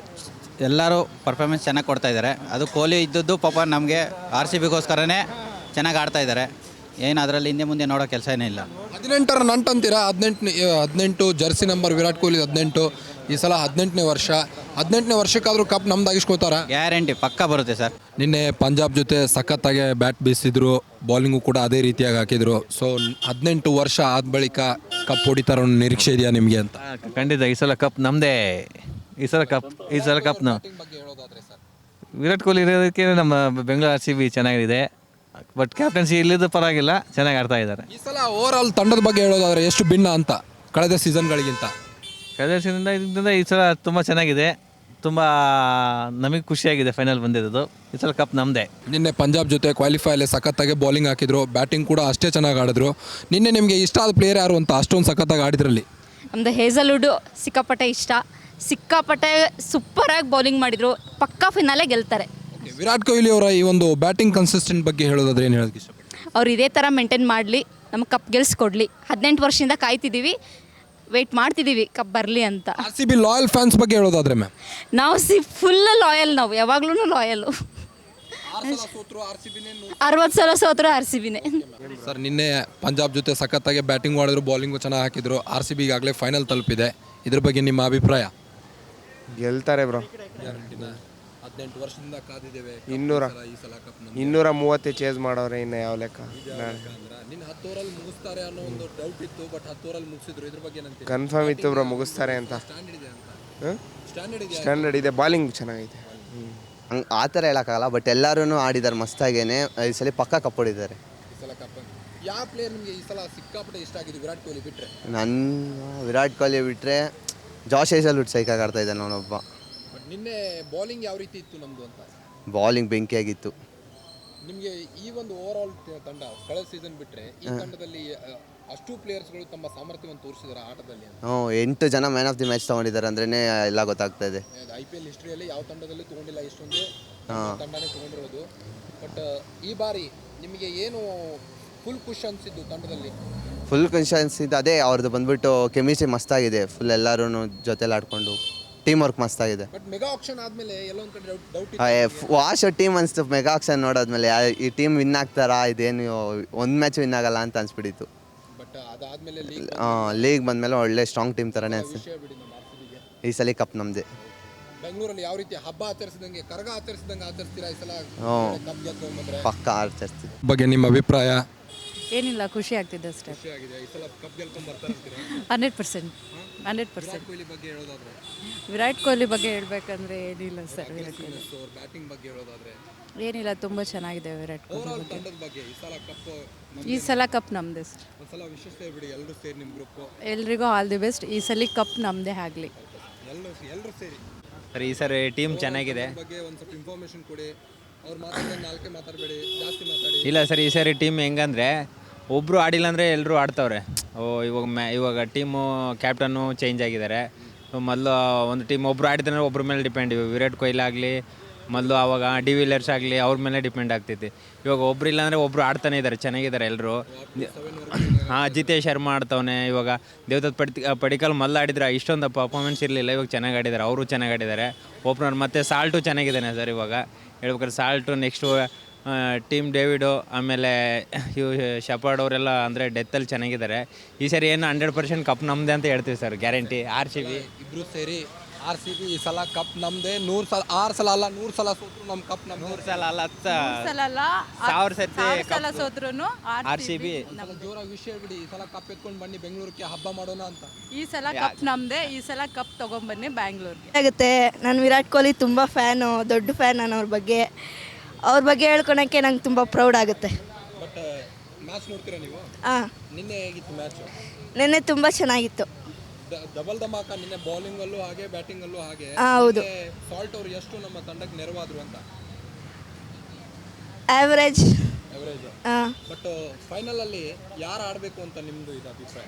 ಎಲ್ಲರೂ ಪರ್ಫಾರ್ಮೆನ್ಸ್ ಚೆನ್ನಾಗಿ ಕೊಡ್ತಾ ಇದ್ದಾರೆ. ಅದು ಕೊಹ್ಲಿ ಇದ್ದದ್ದು ಪಾಪ ನಮಗೆ RCBಗೋಸ್ಕರನೇ ಚೆನ್ನಾಗಿ ಆಡ್ತಾ ಇದ್ದಾರೆ. ಏನು ಅದರಲ್ಲಿ ಹಿಂದೆ ಮುಂದೆ ನೋಡೋ ಕೆಲಸ ಏನೇ ಇಲ್ಲ. 18ರ ನಂಟು ಅಂತೀರಾ? 18 ಜರ್ಸಿ ನಂಬರ್ ವಿರಾಟ್ ಕೊಹ್ಲಿ 18. ಈ ಸಲ 18ನೇ ವರ್ಷ. 18ನೇ ವರ್ಷಕ್ಕಾದರೂ ಕಪ್ ನಮ್ದಾಗಿಸ್ಕೋತಾರ? ಗ್ಯಾರಂಟಿ ಪಕ್ಕ ಬರುತ್ತೆ ಸರ್. ನಿನ್ನೆ ಪಂಜಾಬ್ ಜೊತೆ ಸಖತ್ತಾಗೆ ಬ್ಯಾಟ್ ಬೀಸಿದ್ರು, ಬೌಲಿಂಗು ಕೂಡ ಅದೇ ರೀತಿಯಾಗಿ ಹಾಕಿದ್ರು. ಸೊ 18 ವರ್ಷ ಆದ ಬಳಿಕ ಕಪ್ ಹೊಡಿತಾರೋ ನಿರೀಕ್ಷೆ ಇದೆಯಾ ನಿಮಗೆ ಅಂತ? ಖಂಡಿತ ಈ ಸಲ ಕಪ್ ನಮ್ಮದೇ. ಈ ಸಲ ಕಪ್ನ ವಿರಾಟ್ ಕೊಹ್ಲಿ ಇರೋದಕ್ಕೆ ನಮ್ಮ ಬೆಂಗಳೂರು RCB ಚೆನ್ನಾಗಿದೆ. ಬಟ್ ಕ್ಯಾಪ್ಟನ್ಸಿ ಇಲ್ಲಿದ್ದು ಪರವಾಗಿಲ್ಲ, ಚೆನ್ನಾಗಿ ಆಡ್ತಾ ಇದ್ದಾರೆ. ಈ ಸಲ ಓವರ್ ಆಲ್ ತಂಡದ ಬಗ್ಗೆ ಹೇಳೋದಾದ್ರೆ ಎಷ್ಟು ಭಿನ್ನ ಅಂತ ಕಳೆದ ಸೀಸನ್ಗಳಿಗಿಂತ? ಕಳೆದ ಸೀಸನ್ದಿಂದ ಈ ಸಲ ತುಂಬ ಚೆನ್ನಾಗಿದೆ, ತುಂಬ ನಮಗೆ ಖುಷಿಯಾಗಿದೆ ಫೈನಲ್ ಬಂದಿರೋದು. ಈ ಸಲ ಕಪ್ ನಮ್ಮದೇ. ನಿನ್ನೆ ಪಂಜಾಬ್ ಜೊತೆ ಕ್ವಾಲಿಫೈಯಲ್ಲಿ ಸಖತ್ತಾಗಿ ಬೌಲಿಂಗ್ ಹಾಕಿದ್ರು, ಬ್ಯಾಟಿಂಗ್ ಕೂಡ ಅಷ್ಟೇ ಚೆನ್ನಾಗಿ ಆಡಿದ್ರು. ನಿನ್ನೆ ನಿಮಗೆ ಇಷ್ಟ ಆದ ಪ್ಲೇಯರ್ ಯಾರು ಅಂತ ಅಷ್ಟೊಂದು ಸಖತ್ತಾಗಿ ಆಡಿದ್ರಲ್ಲಿ? ನಮ್ಮದು ಹೇಸಲ್ವುಡ್ ಸಿಕ್ಕಾಪಟ್ಟೆ ಇಷ್ಟ. ಸಿಕ್ಕಾಪಟ್ಟೆ ಸೂಪರಾಗಿ ಬೌಲಿಂಗ್ ಮಾಡಿದರು, ಪಕ್ಕಾ ಫಿನಾಲೆ ಗೆಲ್ತಾರೆ. ವಿರಾಟ್ ಕೊಹ್ಲಿ ಅವರ ಈ ಒಂದು ಬ್ಯಾಟಿಂಗ್ ಕನ್ಸಿಸ್ಟೆಂಟ್ ಬಗ್ಗೆ ಹೇಳೋದಾದ್ರೆ ಏನು ಹೇಳೋದಕ್ಕೆ ಇಷ್ಟಪಡ್ತೀನಿ? ಅವ್ರು ಇದೇ ಥರ ಮೇಂಟೈನ್ ಮಾಡಲಿ, ನಮಗೆ ಕಪ್ ಗೆಲ್ಸ್ಕೊಡ್ಲಿ. 18 ವರ್ಷದಿಂದ ಕಾಯ್ತಿದ್ದೀವಿ, ವೆಯ್ಟ್ ಮಾಡ್ತಿದ್ದೀವಿ ಕಪ್ ಬರಲಿ ಅಂತ. RCB ಲಾಯಲ್ ಫ್ಯಾನ್ಸ್ ಬಗ್ಗೆ ಹೇಳೋದಾದ್ರೆ ಮ್ಯಾಮ್? ನಾವು ಫುಲ್ ಲಾಯಲ್, ನಾವು ಯಾವಾಗ್ಲೂ ಲಾಯಲ್ಲು. 60 ಸಲ ಸೋತರು RCBನೇ. ಸರ್, ನಿನ್ನೆ ಪಂಜಾಬ್ ಜೊತೆ ಸಖತ್ತಾಗಿ ಬ್ಯಾಟಿಂಗ್ ಮಾಡಿದ್ರು, ಬೌಲಿಂಗು ಚೆನ್ನಾಗಿ ಹಾಕಿದ್ರು. RCB ಈಗಾಗಲೇ ಫೈನಲ್ ತಲುಪಿದೆ. ಇದ್ರ ಬಗ್ಗೆ ನಿಮ್ಮ ಅಭಿಪ್ರಾಯ? ಗೆಲ್ತಾರೆ ಬ್ರೋ. 18 ವರ್ಷದಿಂದ ಕಾದಿದ್ದೇವೆ. 230 ಚೇಸ್ ಮಾಡೋರೆ, ಇನ್ನು ಯಾವ ಲೆಕ್ಕ? ನಿನ್ನ 10 ಓವರಲ್ಲಿ ಮುಗಿಸ್ತಾರೆ ಅನ್ನೋ ಒಂದು ಡೌಟ್ ಇತ್ತು, ಬಟ್ 10 ಓವರಲ್ಲಿ ಮುಗಿಸಿದ್ರು. ಇದ್ರ ಬಗ್ಗೆ ಏನಂತ? ಕನ್ಫರ್ಮ್ ಇತ್ತು ಬ್ರೋ ಮುಗಿಸ್ತಾರೆ ಅಂತ. ಸ್ಟ್ಯಾಂಡರ್ಡ್ ಇದೆ, ಬಾಲಿಂಗ್ ಚೆನ್ನಾಗಿದೆ. ಹಂಗೆ ಆ ಥರ ಹೇಳೋಕ್ಕಾಗಲ್ಲ, ಬಟ್ ಎಲ್ಲರೂ ಆಡಿದ್ದಾರೆ ಮಸ್ತಾಗೇನೆ. ಈ ಸಲ ಪಕ್ಕ ಕಪ್ ಹೊಡಿದ್ದಾರೆ. ಯಾವ ಪ್ಲೇಯರ್ ನಿಮಗೆ ಈ ಸಲ ಸಿಕ್ಕಾಪಟ್ಟೆ ಇಷ್ಟ ಆಗಿದೆ ವಿರಾಟ್ ಕೊಹ್ಲಿ ಬಿಟ್ಟರೆ? ವಿರಾಟ್ ಕೊಹ್ಲಿ ಬಿಟ್ಟರೆ ಜಾಶ್ ಹೇಸಲ್ವುಡ್ ಸೈಕಾಗಿ ಆಡ್ತಾ ಇದ್ದಾನೆ ಅವನೊಬ್ಬ. ಬಟ್ ನಿನ್ನೆ ಬೌಲಿಂಗ್ ಯಾವ ರೀತಿ ಇತ್ತು ನಮ್ಮದು ಅಂತ? ಬೌಲಿಂಗ್ ಬೆಂಕಿಯಾಗಿತ್ತು. ನಿಮಗೆ ಈ ಒಂದು ಓವರ್ ಆಲ್ ತಂಡ ಕಳೆದ ಸೀಸನ್ ಬಿಟ್ಟರೆ ಈ ತಂಡದಲ್ಲಿ ಅಷ್ಟು ಪ್ಲೇಯರ್ಸ್ಗಳು ತಮ್ಮ ಸಾಮರ್ಥ್ಯವನ್ನು ತೋರಿಸಿದ್ದಾರೆ ಆಟದಲ್ಲಿ? 8 ಜನ ಮ್ಯಾನ್ ಆಫ್ ದಿ ಮ್ಯಾಚ್ ತೊಗೊಂಡಿದ್ದಾರೆ ಅಂದ್ರೇ ಎಲ್ಲ ಗೊತ್ತಾಗ್ತಾ ಇದೆ. IPL ಹಿಸ್ಟ್ರಿಯಲ್ಲಿ ಯಾವ ತಂಡದಲ್ಲಿ ತೊಗೊಂಡಿಲ್ಲ ಇಷ್ಟೊಂದು ತಂಡನೇ ತೊಗೊಂಡಿರೋದು. ಬಟ್ ಈ ಬಾರಿ ನಿಮಗೆ ಏನು ಫುಲ್ ಖುಷಿ ಅನಿಸಿದ್ದು ತಂಡದಲ್ಲಿ? ಫುಲ್ ಖುಷಿ ಅನಿಸಿದ್ದು ಅದೇ ಅವ್ರದ್ದು ಬಂದ್ಬಿಟ್ಟು ಕೆಮಿಸ್ಟ್ರಿ ಮಸ್ತಾಗಿದೆ. ಫುಲ್ ಎಲ್ಲರೂ ಜೊತೆಲಿ ಆಡ್ಕೊಂಡು ಟೀಮ್ ವರ್ಕ್ ಮಸ್ತಾಗಿದೆ. ಬಟ್ ಮೆಗಾ ಆಕ್ಷನ್ ಆದಮೇಲೆ ಎಲ್ಲೊಂದು ಕಡೆ ಡೌಟ್ ವಾಶ್ ಟೀಮ್ ಅನಿಸ್ತು. ಮೆಗಾ ಆಕ್ಷನ್ ನೋಡೋದ್ಮೇಲೆ ಈ ಟೀಮ್ ವಿನ್ ಆಗ್ತಾರಾ, ಇದೇನು ಒಂದು ಮ್ಯಾಚ್ ವಿನ್ ಆಗಲ್ಲ ಅಂತ ಅನ್ಸ್ಬಿಟ್ಟಿತ್ತು. ಬಟ್ ಅದಾದ್ಮೇಲೆ ಲೀಗ್ ಬಂದಮೇಲೆ ಒಳ್ಳೆ ಸ್ಟ್ರಾಂಗ್ ಟೀಮ್ ಥರನೇ ಅನಿಸುತ್ತೆ. ಈ ಸಲ ಕಪ್ ನಮ್ಮದೇ. ಬೆಂಗಳೂರಲ್ಲಿ ಯಾವ ರೀತಿ ಹಬ್ಬ ಆಚರಿಸಿದಂಗೆ ಕರಗ ಆಚರಿಸಿದಂಗೆ ಆಚರಿಸ್ತೀರಾ ಈ ಸಲ ಕಪ್ ಗೆದ್ದು ಬಂದ್ರೆ? ಪಕ್ಕ ಆಚರಿಸ್ತೀವಿ. ಬಗ್ಗೆ ನಿಮ್ಮ ಅಭಿಪ್ರಾಯ? ಏನಿಲ್ಲ, ಖುಷಿ ಆಗ್ತಿದೆ ಅಷ್ಟೇ. ಖುಷಿಯಾಗಿದೆ. ಈ ಸಲ ಕಪ್ ಗೆಲ್ಕೊಂಡು ಬರ್ತಾರೆ 100%. ಕೊಹ್ಲಿ ಬಗ್ಗೆ ಹೇಳೋದಾದ್ರೆ? ವಿರಾಟ್ ಕೊಹ್ಲಿ ಬಗ್ಗೆ ಹೇಳ್ಬೇಕಂದ್ರೆ ಏನಿಲ್ಲ ಸರ್. ವಿರಾಟ್ ಕೊಹ್ಲಿ ಬ್ಯಾಟಿಂಗ್ ಬಗ್ಗೆ ಹೇಳೋದಾದ್ರೆ ಏನಿಲ್ಲ, ತುಂಬ ಚೆನ್ನಾಗಿದೆ ವಿರಾಟ್ ಕೊಹ್ಲಿ ಓವರಾಲ್ ಬಗ್ಗೆ. ತಂಡದ ಬಗ್ಗೆ ಈ ಸಲ ಕಪ್ ಈ ಸಲ ಕಪ್ ನಮ್ಮದೇ ಸರ್. ಒಂದ್ಸಲ ವಿಶೇಷ ಬಿಡಿ, ಎಲ್ಲರೂ ಸೇರಿ ನಿಮ್ಮ ಗ್ರೂಪ್ ಎಲ್ರಿಗೂ ಆಲ್ ದಿ ಬೆಸ್ಟ್. ಈ ಸಲ ಕಪ್ ನಮ್ಮದೇ ಆಗಲಿ. ಎಲ್ಲರೂ ಸೇರಿ ಸರ್ ಈ ಸರಿ ಟೀಮ್ ಚೆನ್ನಾಗಿದೆ. ಬಗ್ಗೆ ಒಂದು ಸ್ವಲ್ಪ ಇನ್ಫಾರ್ಮೇಷನ್ ಕೊಡಿ. ಅವ್ರು ಮಾತಾಡಿದ್ರೆ ನಾಲ್ಕೇ ಮಾತಾಡಬೇಡಿ, ಜಾಸ್ತಿ ಮಾತಾಡಿ. ಇಲ್ಲ ಸರ್, ಈ ಸರಿ ಟೀಮ್ ಹೆಂಗಂದರೆ ಒಬ್ಬರು ಆಡಿಲ್ಲ ಅಂದರೆ ಎಲ್ಲರೂ ಆಡ್ತವ್ರೆ. ಇವಾಗ ಟೀಮು ಕ್ಯಾಪ್ಟನ್ನು ಚೇಂಜ್ ಆಗಿದ್ದಾರೆ. ಮೊದಲು ಒಂದು ಟೀಮ್ ಒಬ್ಬರು ಆಡಿದ್ರೆ ಒಬ್ಬರ ಮೇಲೆ ಡಿಪೆಂಡ್. ವಿರಾಟ್ ಕೊಹ್ಲಿ ಆಗಲಿ ಮೊದಲು ಆವಾಗ ಡಿ ವಿಲಿಯರ್ಸ್ ಆಗಲಿ ಅವ್ರ ಮೇಲೆ ಡಿಪೆಂಡ್ ಆಗ್ತೈತಿ. ಇವಾಗ ಒಬ್ರು ಇಲ್ಲಾಂದರೆ ಒಬ್ಬರು ಆಡ್ತಾನೆ ಇದ್ದಾರೆ, ಚೆನ್ನಾಗಿದ್ದಾರೆ ಎಲ್ಲರೂ. ಜಿತೇಶ್ ಶರ್ಮಾ ಆಡ್ತವನೆ. ಇವಾಗ ದೇವದತ್ ಪಡಿಕಲ್ ಮೊದಲು ಆಡಿದ್ರೆ ಇಷ್ಟೊಂದು ಪರ್ಫಾರ್ಮೆನ್ಸ್ ಇರಲಿಲ್ಲ, ಇವಾಗ ಚೆನ್ನಾಗಿ ಆಡಿದ್ದಾರೆ, ಅವರು ಚೆನ್ನಾಗಿ ಆಡಿದ್ದಾರೆ. ಓಪನರ್ ಮತ್ತು ಸಾಲ್ಟು ಚೆನ್ನಾಗಿದ್ದಾನೆ ಸರ್. ಇವಾಗ ಹೇಳ್ಬೇಕಾದ್ರೆ ಸಾಲ್ಟು, ನೆಕ್ಸ್ಟು ಟೀಮ್ ಡೇವಿಡು, ಆಮೇಲೆ ಶಪರ್ಡ್ ಅವರೆಲ್ಲ ಅಂದರೆ ಡೆತ್ತಲ್ಲಿ ಚೆನ್ನಾಗಿದ್ದಾರೆ. ಈ ಸರಿ ಏನು 100% ಕಪ್ ನಮ್ಮದೇ ಅಂತ ಹೇಳ್ತೀವಿ ಸರ್, ಗ್ಯಾರಂಟಿ. RCB ಇಬ್ರು ಸೇರಿ RCB ಈ ಸಲ ಕಪ್ ನಮ್ದೇ. 100 ಸಲ 6 ಸಲ ಅಲ್ಲ 100 ಸಲ ಸೋತ್ರು ನಮ್ಮ ಕಪ್ ನಮ್ದು. 100 ಸಲ ಅಲ್ಲ 1000 ಸಲ ಸೋತ್ರು RCB ಜೋರಾಗಿ ವಿಷಯ ಬಿಡಿ. ಈ ಸಲ ಕಪ್ ಎತ್ಕೊಂಡು ಬನ್ನಿ ಬೆಂಗಳೂರಿಗೆ, ಹಬ್ಬ ಮಾಡೋಣ ಅಂತ. ಈ ಸಲ ಕಪ್ ನಮ್ಮದೇ. ಈ ಸಲ ಕಪ್ ತೊಗೊಂಬನ್ನಿ ಬ್ಯಾಂಗ್ಳೂರ್ಗೆ. ಆಗುತ್ತೆ. ನಾನು ವಿರಾಟ್ ಕೊಹ್ಲಿ ತುಂಬ ಫ್ಯಾನು, ದೊಡ್ಡ ಫ್ಯಾನ್ ನಾನು ಅವ್ರ ಬಗ್ಗೆ ಹೇಳ್ಕೊಳಕ್ಕೆ ನಂಗೆ ತುಂಬ ಪ್ರೌಡ್ ಆಗುತ್ತೆ. ಬಟ್ ಮ್ಯಾಚ್ ನೋಡ್ತೀರಾ ನೀವು? ಹಾಂ, ನಿನ್ನೆ ಹೇಗಿತ್ತು ಮ್ಯಾಚ್? ನಿನ್ನೆ ತುಂಬ ಚೆನ್ನಾಗಿತ್ತು. ಡಬಲ್ ಧಮಾಕ ನಿನ್ನೆ, ಬೌಲಿಂಗಲ್ಲೂ ಹಾಗೆ ಬ್ಯಾಟಿಂಗಲ್ಲೂ ಹಾಗೆ. ಹೌದು. ಸಾಲ್ಟ್ ಅವರು ಎಷ್ಟು ನಮ್ಮ ತಂಡಕ್ಕೆ ನೆರವಾದ್ರು ಅಂತ? ಆವ್ರೇಜ್. ಬಟ್ ಫೈನಲ್ ಅಲ್ಲಿ ಯಾರು ಆಡಬೇಕು ಅಂತ ನಿಮ್ದು ಇದು ಅಭಿಪ್ರಾಯ?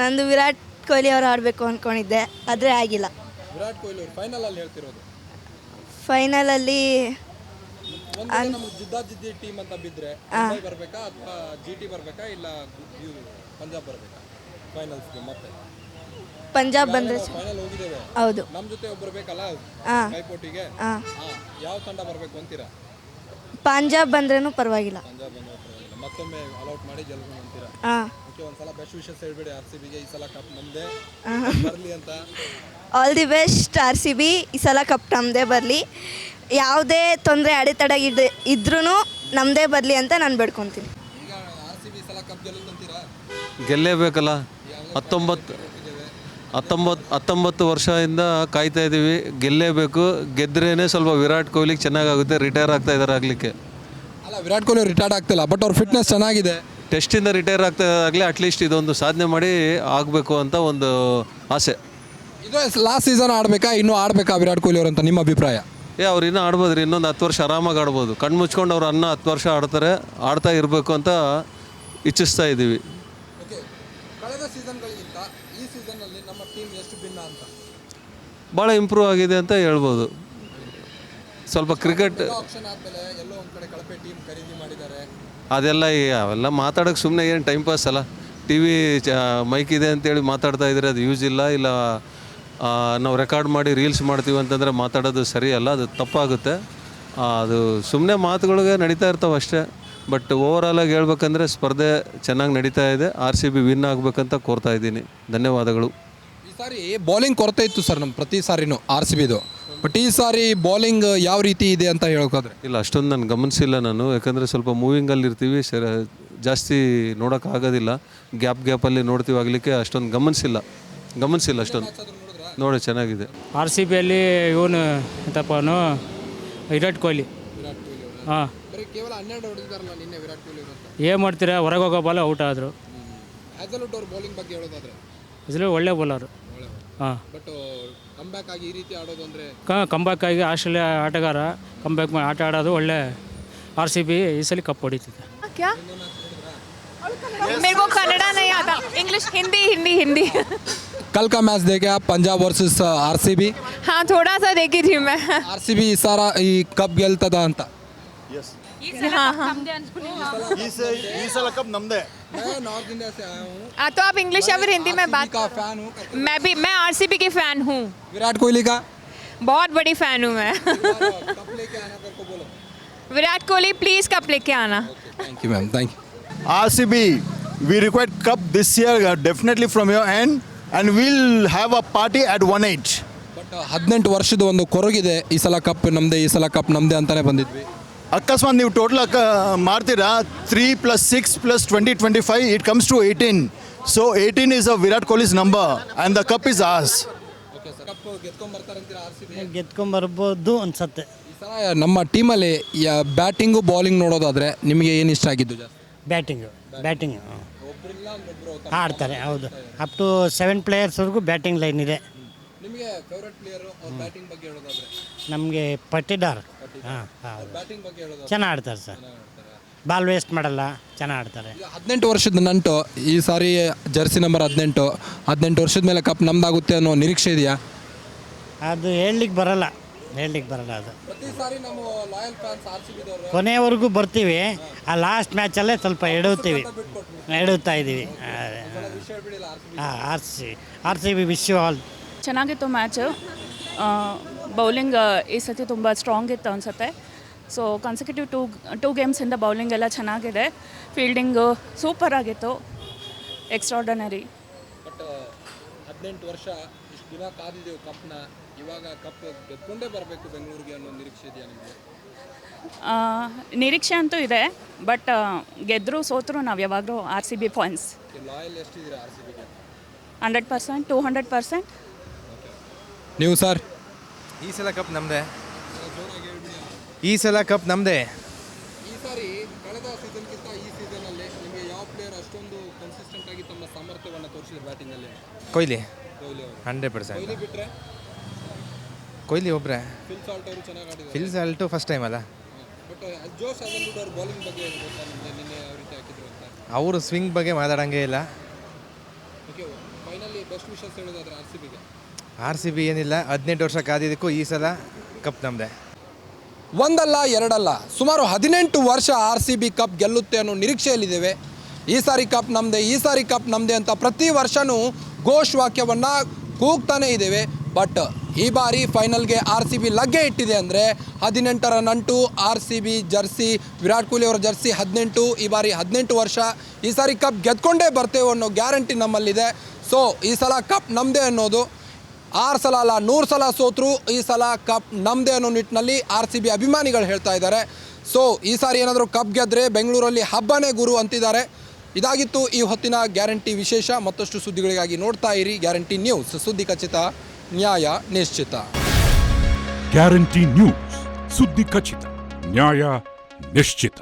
ನಂದು ವಿರಾಟ್ ಕೊಹ್ಲಿ ಅವ್ರು ಆಡಬೇಕು ಅಂದ್ಕೊಂಡಿದ್ದೆ, ಆದರೆ ಆಗಿಲ್ಲ. ವಿರಾಟ್ ಕೊಹ್ಲಿ ಅವರು ಫೈನಲ್ ಅಲ್ಲಿ ಹೇಳ್ತಿರೋದು? ಫೈನಲಲ್ಲಿ ನಮ್ಗೆ ಜಿದ್ದಾಜಿದ್ದಿ ಟೀಮ್ ಅಂತ ಬಿದ್ದರೆ ಮುಂಬೈ ಬರಬೇಕಾ ಅಥವಾ GT ಬರಬೇಕಾ ಇಲ್ಲ ಪಂಜಾಬ್ ಬರಬೇಕಾ ಫೈನಲ್ಸ್ಗೆ? ಮತ್ತೆ ಪಂಜಾಬ್ ಬಂದರೆ ಫೈನಲ್ ಹೋಗಿದ್ದೇವೆ. ಹೌದು. ನಮ್ಮ ಜೊತೆ ಒಬ್ಬರು ಬೇಕಲ್ಲ ಕೈಪೋಟಿಗೆ. ಯಾವ ತಂಡ ಬರಬೇಕು ಅಂತೀರಾ? ಪಂಜಾಬ್ ಬಂದ್ರೂ ಪರವಾಗಿಲ್ಲ. ಪಂಜಾಬ್ ಬಂದ್ರೆ ಪರವಾಗಿಲ್ಲ. ಮತ್ತೊಮ್ಮೆ ಅಲೌಟ್ ಮಾಡಿ ಗೆಲ್ಕೊಂಡು ಅಂತೀರಾ? ಓಕೆ, ಒಂದ್ಸಲ ಬೆಸ್ಟ್ ವಿಶಸ್ ಹೇಳ್ಬೇಡಿ RCBಗೆ. ಈ ಸಲ ಕಪ್ ನಮ್ಮದೇ ಬರಲಿ ಅಂತ. All the best RCB. ಈ ಸಲ ಕಪ್ ನಮ್ಮದೇ ಬರಲಿ. ಯಾವುದೇ ತೊಂದರೆ ಅಡೆತಡೆ ಇದ್ರೂ ನಮ್ಮದೇ ಬರಲಿ ಅಂತ ನಾನು ಬೇಡ್ಕೊತೀನಿ. ಈಗ RCB ಸಲ ಕಪ್ ಗೆಲ್ಲುತ್ತಂತೀರಾ? ಗೆಲ್ಲೇಬೇಕಲ್ಲ. 19 ವರ್ಷದಿಂದ ಕಾಯ್ತಾ ಇದ್ದೀವಿ, ಗೆಲ್ಲೇಬೇಕು. ಗೆದ್ರೇ ಸ್ವಲ್ಪ ವಿರಾಟ್ ಕೊಹ್ಲಿಗೆ ಚೆನ್ನಾಗಾಗುತ್ತೆ. ರಿಟೈರ್ ಆಗ್ತಾ ಇದ್ದಾರೆ ಆಗಲಿಕ್ಕೆ. ಅಲ್ಲ, ವಿರಾಟ್ ಕೊಹ್ಲಿ ರಿಟೈರ್ಡ್ ಆಗ್ತಿಲ್ಲ, ಬಟ್ ಅವ್ರ ಫಿಟ್ನೆಸ್ ಚೆನ್ನಾಗಿದೆ. ಟೆಸ್ಟಿಂದ ರಿಟೈರ್ ಆಗ್ತಾ ಆಗಲಿ ಅಟ್ಲೀಸ್ಟ್ ಇದೊಂದು ಸಾಧನೆ ಮಾಡಿ ಆಗಬೇಕು ಅಂತ ಒಂದು ಆಸೆ. ಇದು ಲಾಸ್ಟ್ ಸೀಸನ್ ಆಡಬೇಕಾ, ಇನ್ನೂ ಆಡಬೇಕಾ ವಿರಾಟ್ ಕೊಹ್ಲಿ ಅವರು ಅಂತ ನಿಮ್ಮ ಅಭಿಪ್ರಾಯ? ಅವ್ರು ಇನ್ನೂ ಆಡ್ಬೋದು ರೀ. ಇನ್ನೊಂದು 10 ವರ್ಷ ಆರಾಮಾಗಿ ಆಡ್ಬೋದು. ಕಣ್ಣು ಮುಚ್ಕೊಂಡು ಅವ್ರು 10 ವರ್ಷ ಆಡ್ತಾ ಇರಬೇಕು ಅಂತ ಇಚ್ಛಿಸ್ತಾ ಇದ್ದೀವಿ. ಓಕೆ, ಕಳೆದ ಸೀಸನ್ಗಳಿಗಿಂತ ಈ ಸೀಸನ್ನಲ್ಲಿ ನಮ್ಮ ಟೀಮ್ ಎಷ್ಟು ಭಿನ್ನ ಅಂತ? ಭಾಳ ಇಂಪ್ರೂವ್ ಆಗಿದೆ ಅಂತ ಹೇಳ್ಬೋದು. ಸ್ವಲ್ಪ ಕ್ರಿಕೆಟ್ ಆಕ್ಷನ್ ಆದಮೇಲೆ ಎಲ್ಲೋ ಒಂದು ಕಡೆ ಕಳಪೆ ಟೀಮ್ ಖರೀದಿ ಮಾಡಿದ್ದಾರೆ. ಅದೆಲ್ಲ ಅವೆಲ್ಲ ಮಾತಾಡೋಕ್ಕೆ ಸುಮ್ಮನೆ ಏನು ಟೈಮ್ ಪಾಸ್ ಅಲ್ಲ. TV ಮೈಕ್ ಇದೆ ಅಂತೇಳಿ ಮಾತಾಡ್ತಾ ಇದ್ರೆ ಅದು ಯೂಸ್ ಇಲ್ಲ. ನಾವು ರೆಕಾರ್ಡ್ ಮಾಡಿ ರೀಲ್ಸ್ ಮಾಡ್ತೀವಿ ಅಂತಂದರೆ ಮಾತಾಡೋದು ಸರಿ ಅಲ್ಲ, ಅದು ತಪ್ಪಾಗುತ್ತೆ. ಅದು ಸುಮ್ಮನೆ ಮಾತುಗಳಿಗೆ ನಡೀತಾ ಇರ್ತಾವೆ ಅಷ್ಟೇ. ಬಟ್ ಓವರಾಲಾಗಿ ಹೇಳ್ಬೇಕಂದ್ರೆ ಸ್ಪರ್ಧೆ ಚೆನ್ನಾಗಿ ನಡೀತಾ ಇದೆ. RCB ವಿನ್ ಆಗಬೇಕಂತ ಕೋರ್ತಾ ಇದ್ದೀನಿ. ಧನ್ಯವಾದಗಳು. ಈ ಸಾರಿ ಬೌಲಿಂಗ್ ಕೊರತೆ ಇತ್ತು ಸರ್ ನಮ್ಮ ಪ್ರತಿ ಸಾರಿನೂ RCBದು. ಬಟ್ ಈ ಸಾರಿ ಬೌಲಿಂಗ್ ಯಾವ ರೀತಿ ಇದೆ ಅಂತ ಹೇಳ್ಕೋದ್ರೆ? ಇಲ್ಲ, ಅಷ್ಟೊಂದು ನಾನು ಗಮನಿಸಿಲ್ಲ ನಾನು. ಯಾಕಂದರೆ ಸ್ವಲ್ಪ ಮೂವಿಂಗಲ್ಲಿ ಇರ್ತೀವಿ, ಜಾಸ್ತಿ ನೋಡೋಕ್ಕಾಗೋದಿಲ್ಲ. ಗ್ಯಾಪಲ್ಲಿ ನೋಡ್ತೀವಿ, ಆಗಲಿಕ್ಕೆ ಅಷ್ಟೊಂದು ಗಮನಿಸಿಲ್ಲ ಅಷ್ಟೊಂದು. ನೋಡಿ, ಚೆನ್ನಾಗಿದೆ. RCBಯಲ್ಲಿ ಇವನು ಎಂತಪ್ಪನು ವಿರಾಟ್ ಕೊಹ್ಲಿ. ಹಾಂ, ಕೇವಲ 12 ಹೊಡೆದಿದ್ದಾರಲ್ಲ ನಿನ್ನೆ ವಿರಾಟ್ ಕೊಹ್ಲಿ ಅವರು ಅಂತ. ಏನು ಮಾಡ್ತೀರಾ, ಹೊರಗೆ ಹೋಗೋ ಬಾಲ್ ಔಟ್ ಆದರು. ಹ್ಯಾಜಲ್ವುಡ್ ಅವ್ರ ಬೌಲಿಂಗ್ ಬಗ್ಗೆ ಹೇಳೋದಾದ್ರೆ? ಹೆಸರು ಒಳ್ಳೆ ಬೌಲರು. ಹಾಂ, ಬಟ್ ಕಂಬ್ಯಾಕ್ ಆಗಿ ಈ ರೀತಿ ಆಡೋದು ಅಂದರೆ? ಕಂಬ್ಯಾಕ್ ಆಗಿ ಆಸ್ಟ್ರೇಲಿಯಾ ಆಟಗಾರ ಕಂಬ್ಯಾಕ್ ಮಾಡಿ ಆಟ ಆಡೋದು ಒಳ್ಳೆ. RCB ಈ ಸಲ ಕಪ್ ಹೊಡಿತಿದೆ. मेरे को कन्नड़ा नहीं आता, इंग्लिश हिंदी। कल का मैच देखे आप, पंजाब वर्सेस RCB? हाँ, थोड़ा सा देखी थी मैं. RCB ಈ ಸಾರ ಈ ಕಪ್ ಗೆಲ್ತದ ಅಂತ? ಈ ಸಲ ಕಪ್ ನಮ್ಮದೇ. मैं नॉर्थ इंडिया से आया हूँ. तो आप इंग्लिश या फिर हिंदी में बात? का फैन हूँ. मैं RCB की फैन हूँ. विराट कोहली का बहुत बड़ी फैन हूँ मैं. कप लेके आना तेरे को बोलो. विराट कोहली प्लीज कप लेके आना. Thank you ma'am, thank you. RCB we require cup this year definitely from your end, and we'll have a party at 1-8. But 18 ವರ್ಷದ ಒಂದು ಕೊರಗಿದೆ, ಈ ಸಲ ಕಪ್ ನಮ್ಮದೇ, ಈ ಸಲ ಕಪ್ ನಮ್ಮದೇ ಅಂತಾನೆ ಬಂದಿದ್ವಿ. ಅಕಸ್ಮಾತ್ ನೀವು ಟೋಟಲ್ ಮಾಡ್ತೀರಾ 3 + 6 + 20 25 it comes to 18. So 18 is a Virat Kohli's number and the cup is ours. ಗೆದ್ಕೊಂಬರ್ಬೋದು ಅನ್ಸತ್ತೆ. ಈ ಸಲ ನಮ್ಮ ಟೀಮಲ್ಲಿ ಬ್ಯಾಟಿಂಗು ಬೌಲಿಂಗ್ ನೋಡೋದಾದ್ರೆ ನಿಮಗೆ ಏನು ಇಷ್ಟ ಆಗಿದ್ದು ಜಾಸ್ತಿ? ಬ್ಯಾಟಿಂಗು ಆಡ್ತಾರೆ, ಹೌದು. ಅಪ್ ಟು 7 ಪ್ಲೇಯರ್ಸ್ವರೆಗೂ ಬ್ಯಾಟಿಂಗ್ ಲೈನ್ ಇದೆ. ನಿಮಗೆ ಫೇವರೇಟ್ ಪ್ಲೇಯರು ಅವ್ರ ಬ್ಯಾಟಿಂಗ್ ಬಗ್ಗೆ ಹೇಳೋದಾದ್ರೆ? ನಮಗೆ ಪಟ್ಟಿದಾರ್ ಬ್ಯಾಟಿಂಗ್ ಬಗ್ಗೆ ಹೇಳೋದಾದ್ರೆ ಚೆನ್ನಾಗಿ ಆಡ್ತಾರೆ ಸರ್, ಬಾಲ್ ವೇಸ್ಟ್ ಮಾಡಲ್ಲ, ಚೆನ್ನಾಗಿ ಆಡ್ತಾರೆ. 18 ವರ್ಷದ ನಂಟು ಈ ಸಾರಿ ಜರ್ಸಿ ನಂಬರ್ 18 ವರ್ಷದ ಮೇಲೆ ಕಪ್ ನಮ್ದಾಗುತ್ತೆ ಅನ್ನೋ ನಿರೀಕ್ಷೆ ಇದೆಯಾ? ಅದು ಹೇಳಲಿಕ್ಕೆ ಬರಲ್ಲ ಅದು. ಪ್ರತಿ ಸಾರಿ ನಮ್ಮ ಲಾಯಲ್ ಫ್ಯಾನ್ಸ್ RCB ಕೊನೆಯವರೆಗೂ ಬರ್ತೀವಿ, ಆ ಲಾಸ್ಟ್ ಮ್ಯಾಚಲ್ಲೇ ಸ್ವಲ್ಪ ಎಡುತ್ತಾ ಇದ್ದೀವಿ. R C B wish you all. ಚೆನ್ನಾಗಿತ್ತು ಮ್ಯಾಚು. ಬೌಲಿಂಗ್ ಈ ಸತಿ ತುಂಬ ಸ್ಟ್ರಾಂಗ್ ಇತ್ತು ಅನಿಸುತ್ತೆ. ಸೊ ಕನ್ಸಿಕ್ಯೂಟಿವ್ ಟೂ ಗೇಮ್ಸಿಂದ ಬೌಲಿಂಗ್ ಎಲ್ಲ ಚೆನ್ನಾಗಿದೆ. ಫೀಲ್ಡಿಂಗು ಸೂಪರ್ ಆಗಿತ್ತು, ಎಕ್ಸ್ಟ್ರಾರ್ಡನರಿ. ಬಟ್ 18 ವರ್ಷ ಇಷ್ಟು ದಿನ ಕಾದಿದ್ದೆವು ಕಪ್ನ, ಇವಾಗ ಕಪ್ ಗೆದ್ಕೊಂಡೇ ಬರಬೇಕು ಬೆಂಗಳೂರಿಗೆ ಅನ್ನೋ ನಿರೀಕ್ಷೆ ಇದೆಯಾ ನಿಮಗೆ? ನಿರೀಕ್ಷೆ ಅಂತೂ ಇದೆ, ಬಟ್ ಗೆದ್ದರೂ ಸೋತರೂ ನಾವು ಯಾವಾಗಲೂ RCB ಪಾಯಿಂಟ್ಸ್. ಲಾಯಲ್ ಎಷ್ಟಿದ್ದೀರಾ RCBಗೆ? 100%, 200%. ನೀವು ಸರ್? ಈ ಸಲ ಕಪ್ ನಮ್ಮದೇ. ಈ ಸಲ ಕಪ್ ನಮ್ಮದೇ. ಈ ಸಾರಿ ಕಳೆದ ಸೀಸನ್ಗಿಂತ ಈ ಸೀಸನಲ್ಲಿ ನಿಮಗೆ ಯಾವ ಪ್ಲೇಯರ್ ಅಷ್ಟೊಂದು ಕನ್ಸಿಸ್ಟೆಂಟ್ ಆಗಿ ತಮ್ಮ ಸಾಮರ್ಥ್ಯವನ್ನು ತೋರಿಸಿದ್ರು ಬ್ಯಾಟಿಂಗಲ್ಲಿ? ಕೊಹ್ಲಿ ಅವರು 100%. ಕೊಹ್ಲಿ ಬಿಟ್ಟರೆ ಕೊಹ್ಲಿ ಒಬ್ಬರೇ. ಫಿಲ್ ಸಾಲ್ಟ್ ಅವರು ಚೆನ್ನಾಗಿ ಆಡಿದ್ದಾರೆ. ಫಿಲ್ ಸಾಲ್ಟು ಫಸ್ಟ್ ಟೈಮ್ ಅಲ್ಲ. ಬಟ್ ಜೋಶ್ ಅಜರ್ವುಡ್ ಅವ್ರ ಬೌಲಿಂಗ್ ಬಗ್ಗೆ ಗೊತ್ತಾ ನಿಮಗೆ? ನಿನ್ನೆ ಯಾವ ರೀತಿ ಹಾಕಿದ್ರು ಅಂತ? ಅವರು ಸ್ವಿಂಗ್ ಬಗ್ಗೆ ಮಾತಾಡೋಂಗೇ ಇಲ್ಲ. ಓಕೆ, ಫೈನಲಿ ಬೆಸ್ಟ್ ವಿಷಸ್ ಹೇಳೋದಾದ್ರೆ RCBಗೆ? RCB ಏನಿಲ್ಲ, 18 ವರ್ಷ ಕಾದಿದ್ದಕ್ಕೂ ಈ ಸಲ ಕಪ್ ನಮ್ಮದೇ. ಒಂದಲ್ಲ ಎರಡಲ್ಲ, ಸುಮಾರು 18 ವರ್ಷ RCB ಕಪ್ ಗೆಲ್ಲುತ್ತೆ ಅನ್ನೋ ನಿರೀಕ್ಷೆಯಲ್ಲಿದ್ದೇವೆ. ಈ ಸಾರಿ ಕಪ್ ನಮ್ಮದೇ, ಈ ಸಾರಿ ಕಪ್ ನಮ್ಮದೇ ಅಂತ ಪ್ರತಿ ವರ್ಷವೂ ಘೋಷ್ ವಾಕ್ಯವನ್ನು ಕೂಗ್ತಾನೇ ಇದ್ದೇವೆ. ಬಟ್ ಈ ಬಾರಿ ಫೈನಲ್ಗೆ RCB ಲಗ್ಗೆ ಇಟ್ಟಿದೆ ಅಂದರೆ 18ರ ನಂಟು. RCB ಜರ್ಸಿ, ವಿರಾಟ್ ಕೊಹ್ಲಿ ಅವರ ಜರ್ಸಿ 18, ಈ ಬಾರಿ 18 ವರ್ಷ. ಈ ಸಾರಿ ಕಪ್ ಗೆದ್ಕೊಂಡೇ ಬರ್ತೇವೆ ಅನ್ನೋ ಗ್ಯಾರಂಟಿ ನಮ್ಮಲ್ಲಿದೆ. ಸೊ ಈ ಸಲ ಕಪ್ ನಮ್ಮದೇ ಅನ್ನೋದು 6 ಸಲ ಅಲ್ಲ 100 ಸಲ ಸೋತರು ಈ ಸಲ ಕಪ್ ನಮ್ಮದೇ ಅನ್ನೋ ನಿಟ್ಟಿನಲ್ಲಿ RCB ಅಭಿಮಾನಿಗಳು ಹೇಳ್ತಾ ಇದ್ದಾರೆ. ಸೊ ಈ ಸಾರಿ ಏನಾದರೂ ಕಪ್ ಗೆದ್ದರೆ ಬೆಂಗಳೂರಲ್ಲಿ ಹಬ್ಬನೇ ಗುರು ಅಂತಿದ್ದಾರೆ. ಇದಾಗಿತ್ತು ಈ ಹೊತ್ತಿನ ಗ್ಯಾರಂಟಿ ವಿಶೇಷ. ಮತ್ತಷ್ಟು ಸುದ್ದಿಗಳಿಗಾಗಿ ನೋಡ್ತಾ ಇರಿ ಗ್ಯಾರಂಟಿ ನ್ಯೂಸ್. ಸುದ್ದಿ ಖಚಿತ, ನ್ಯಾಯ ನಿಶ್ಚಿತ. ಗ್ಯಾರಂಟಿ ನ್ಯೂಸ್, ಸುದ್ದಿ ಖಚಿತ, ನ್ಯಾಯ ನಿಶ್ಚಿತ.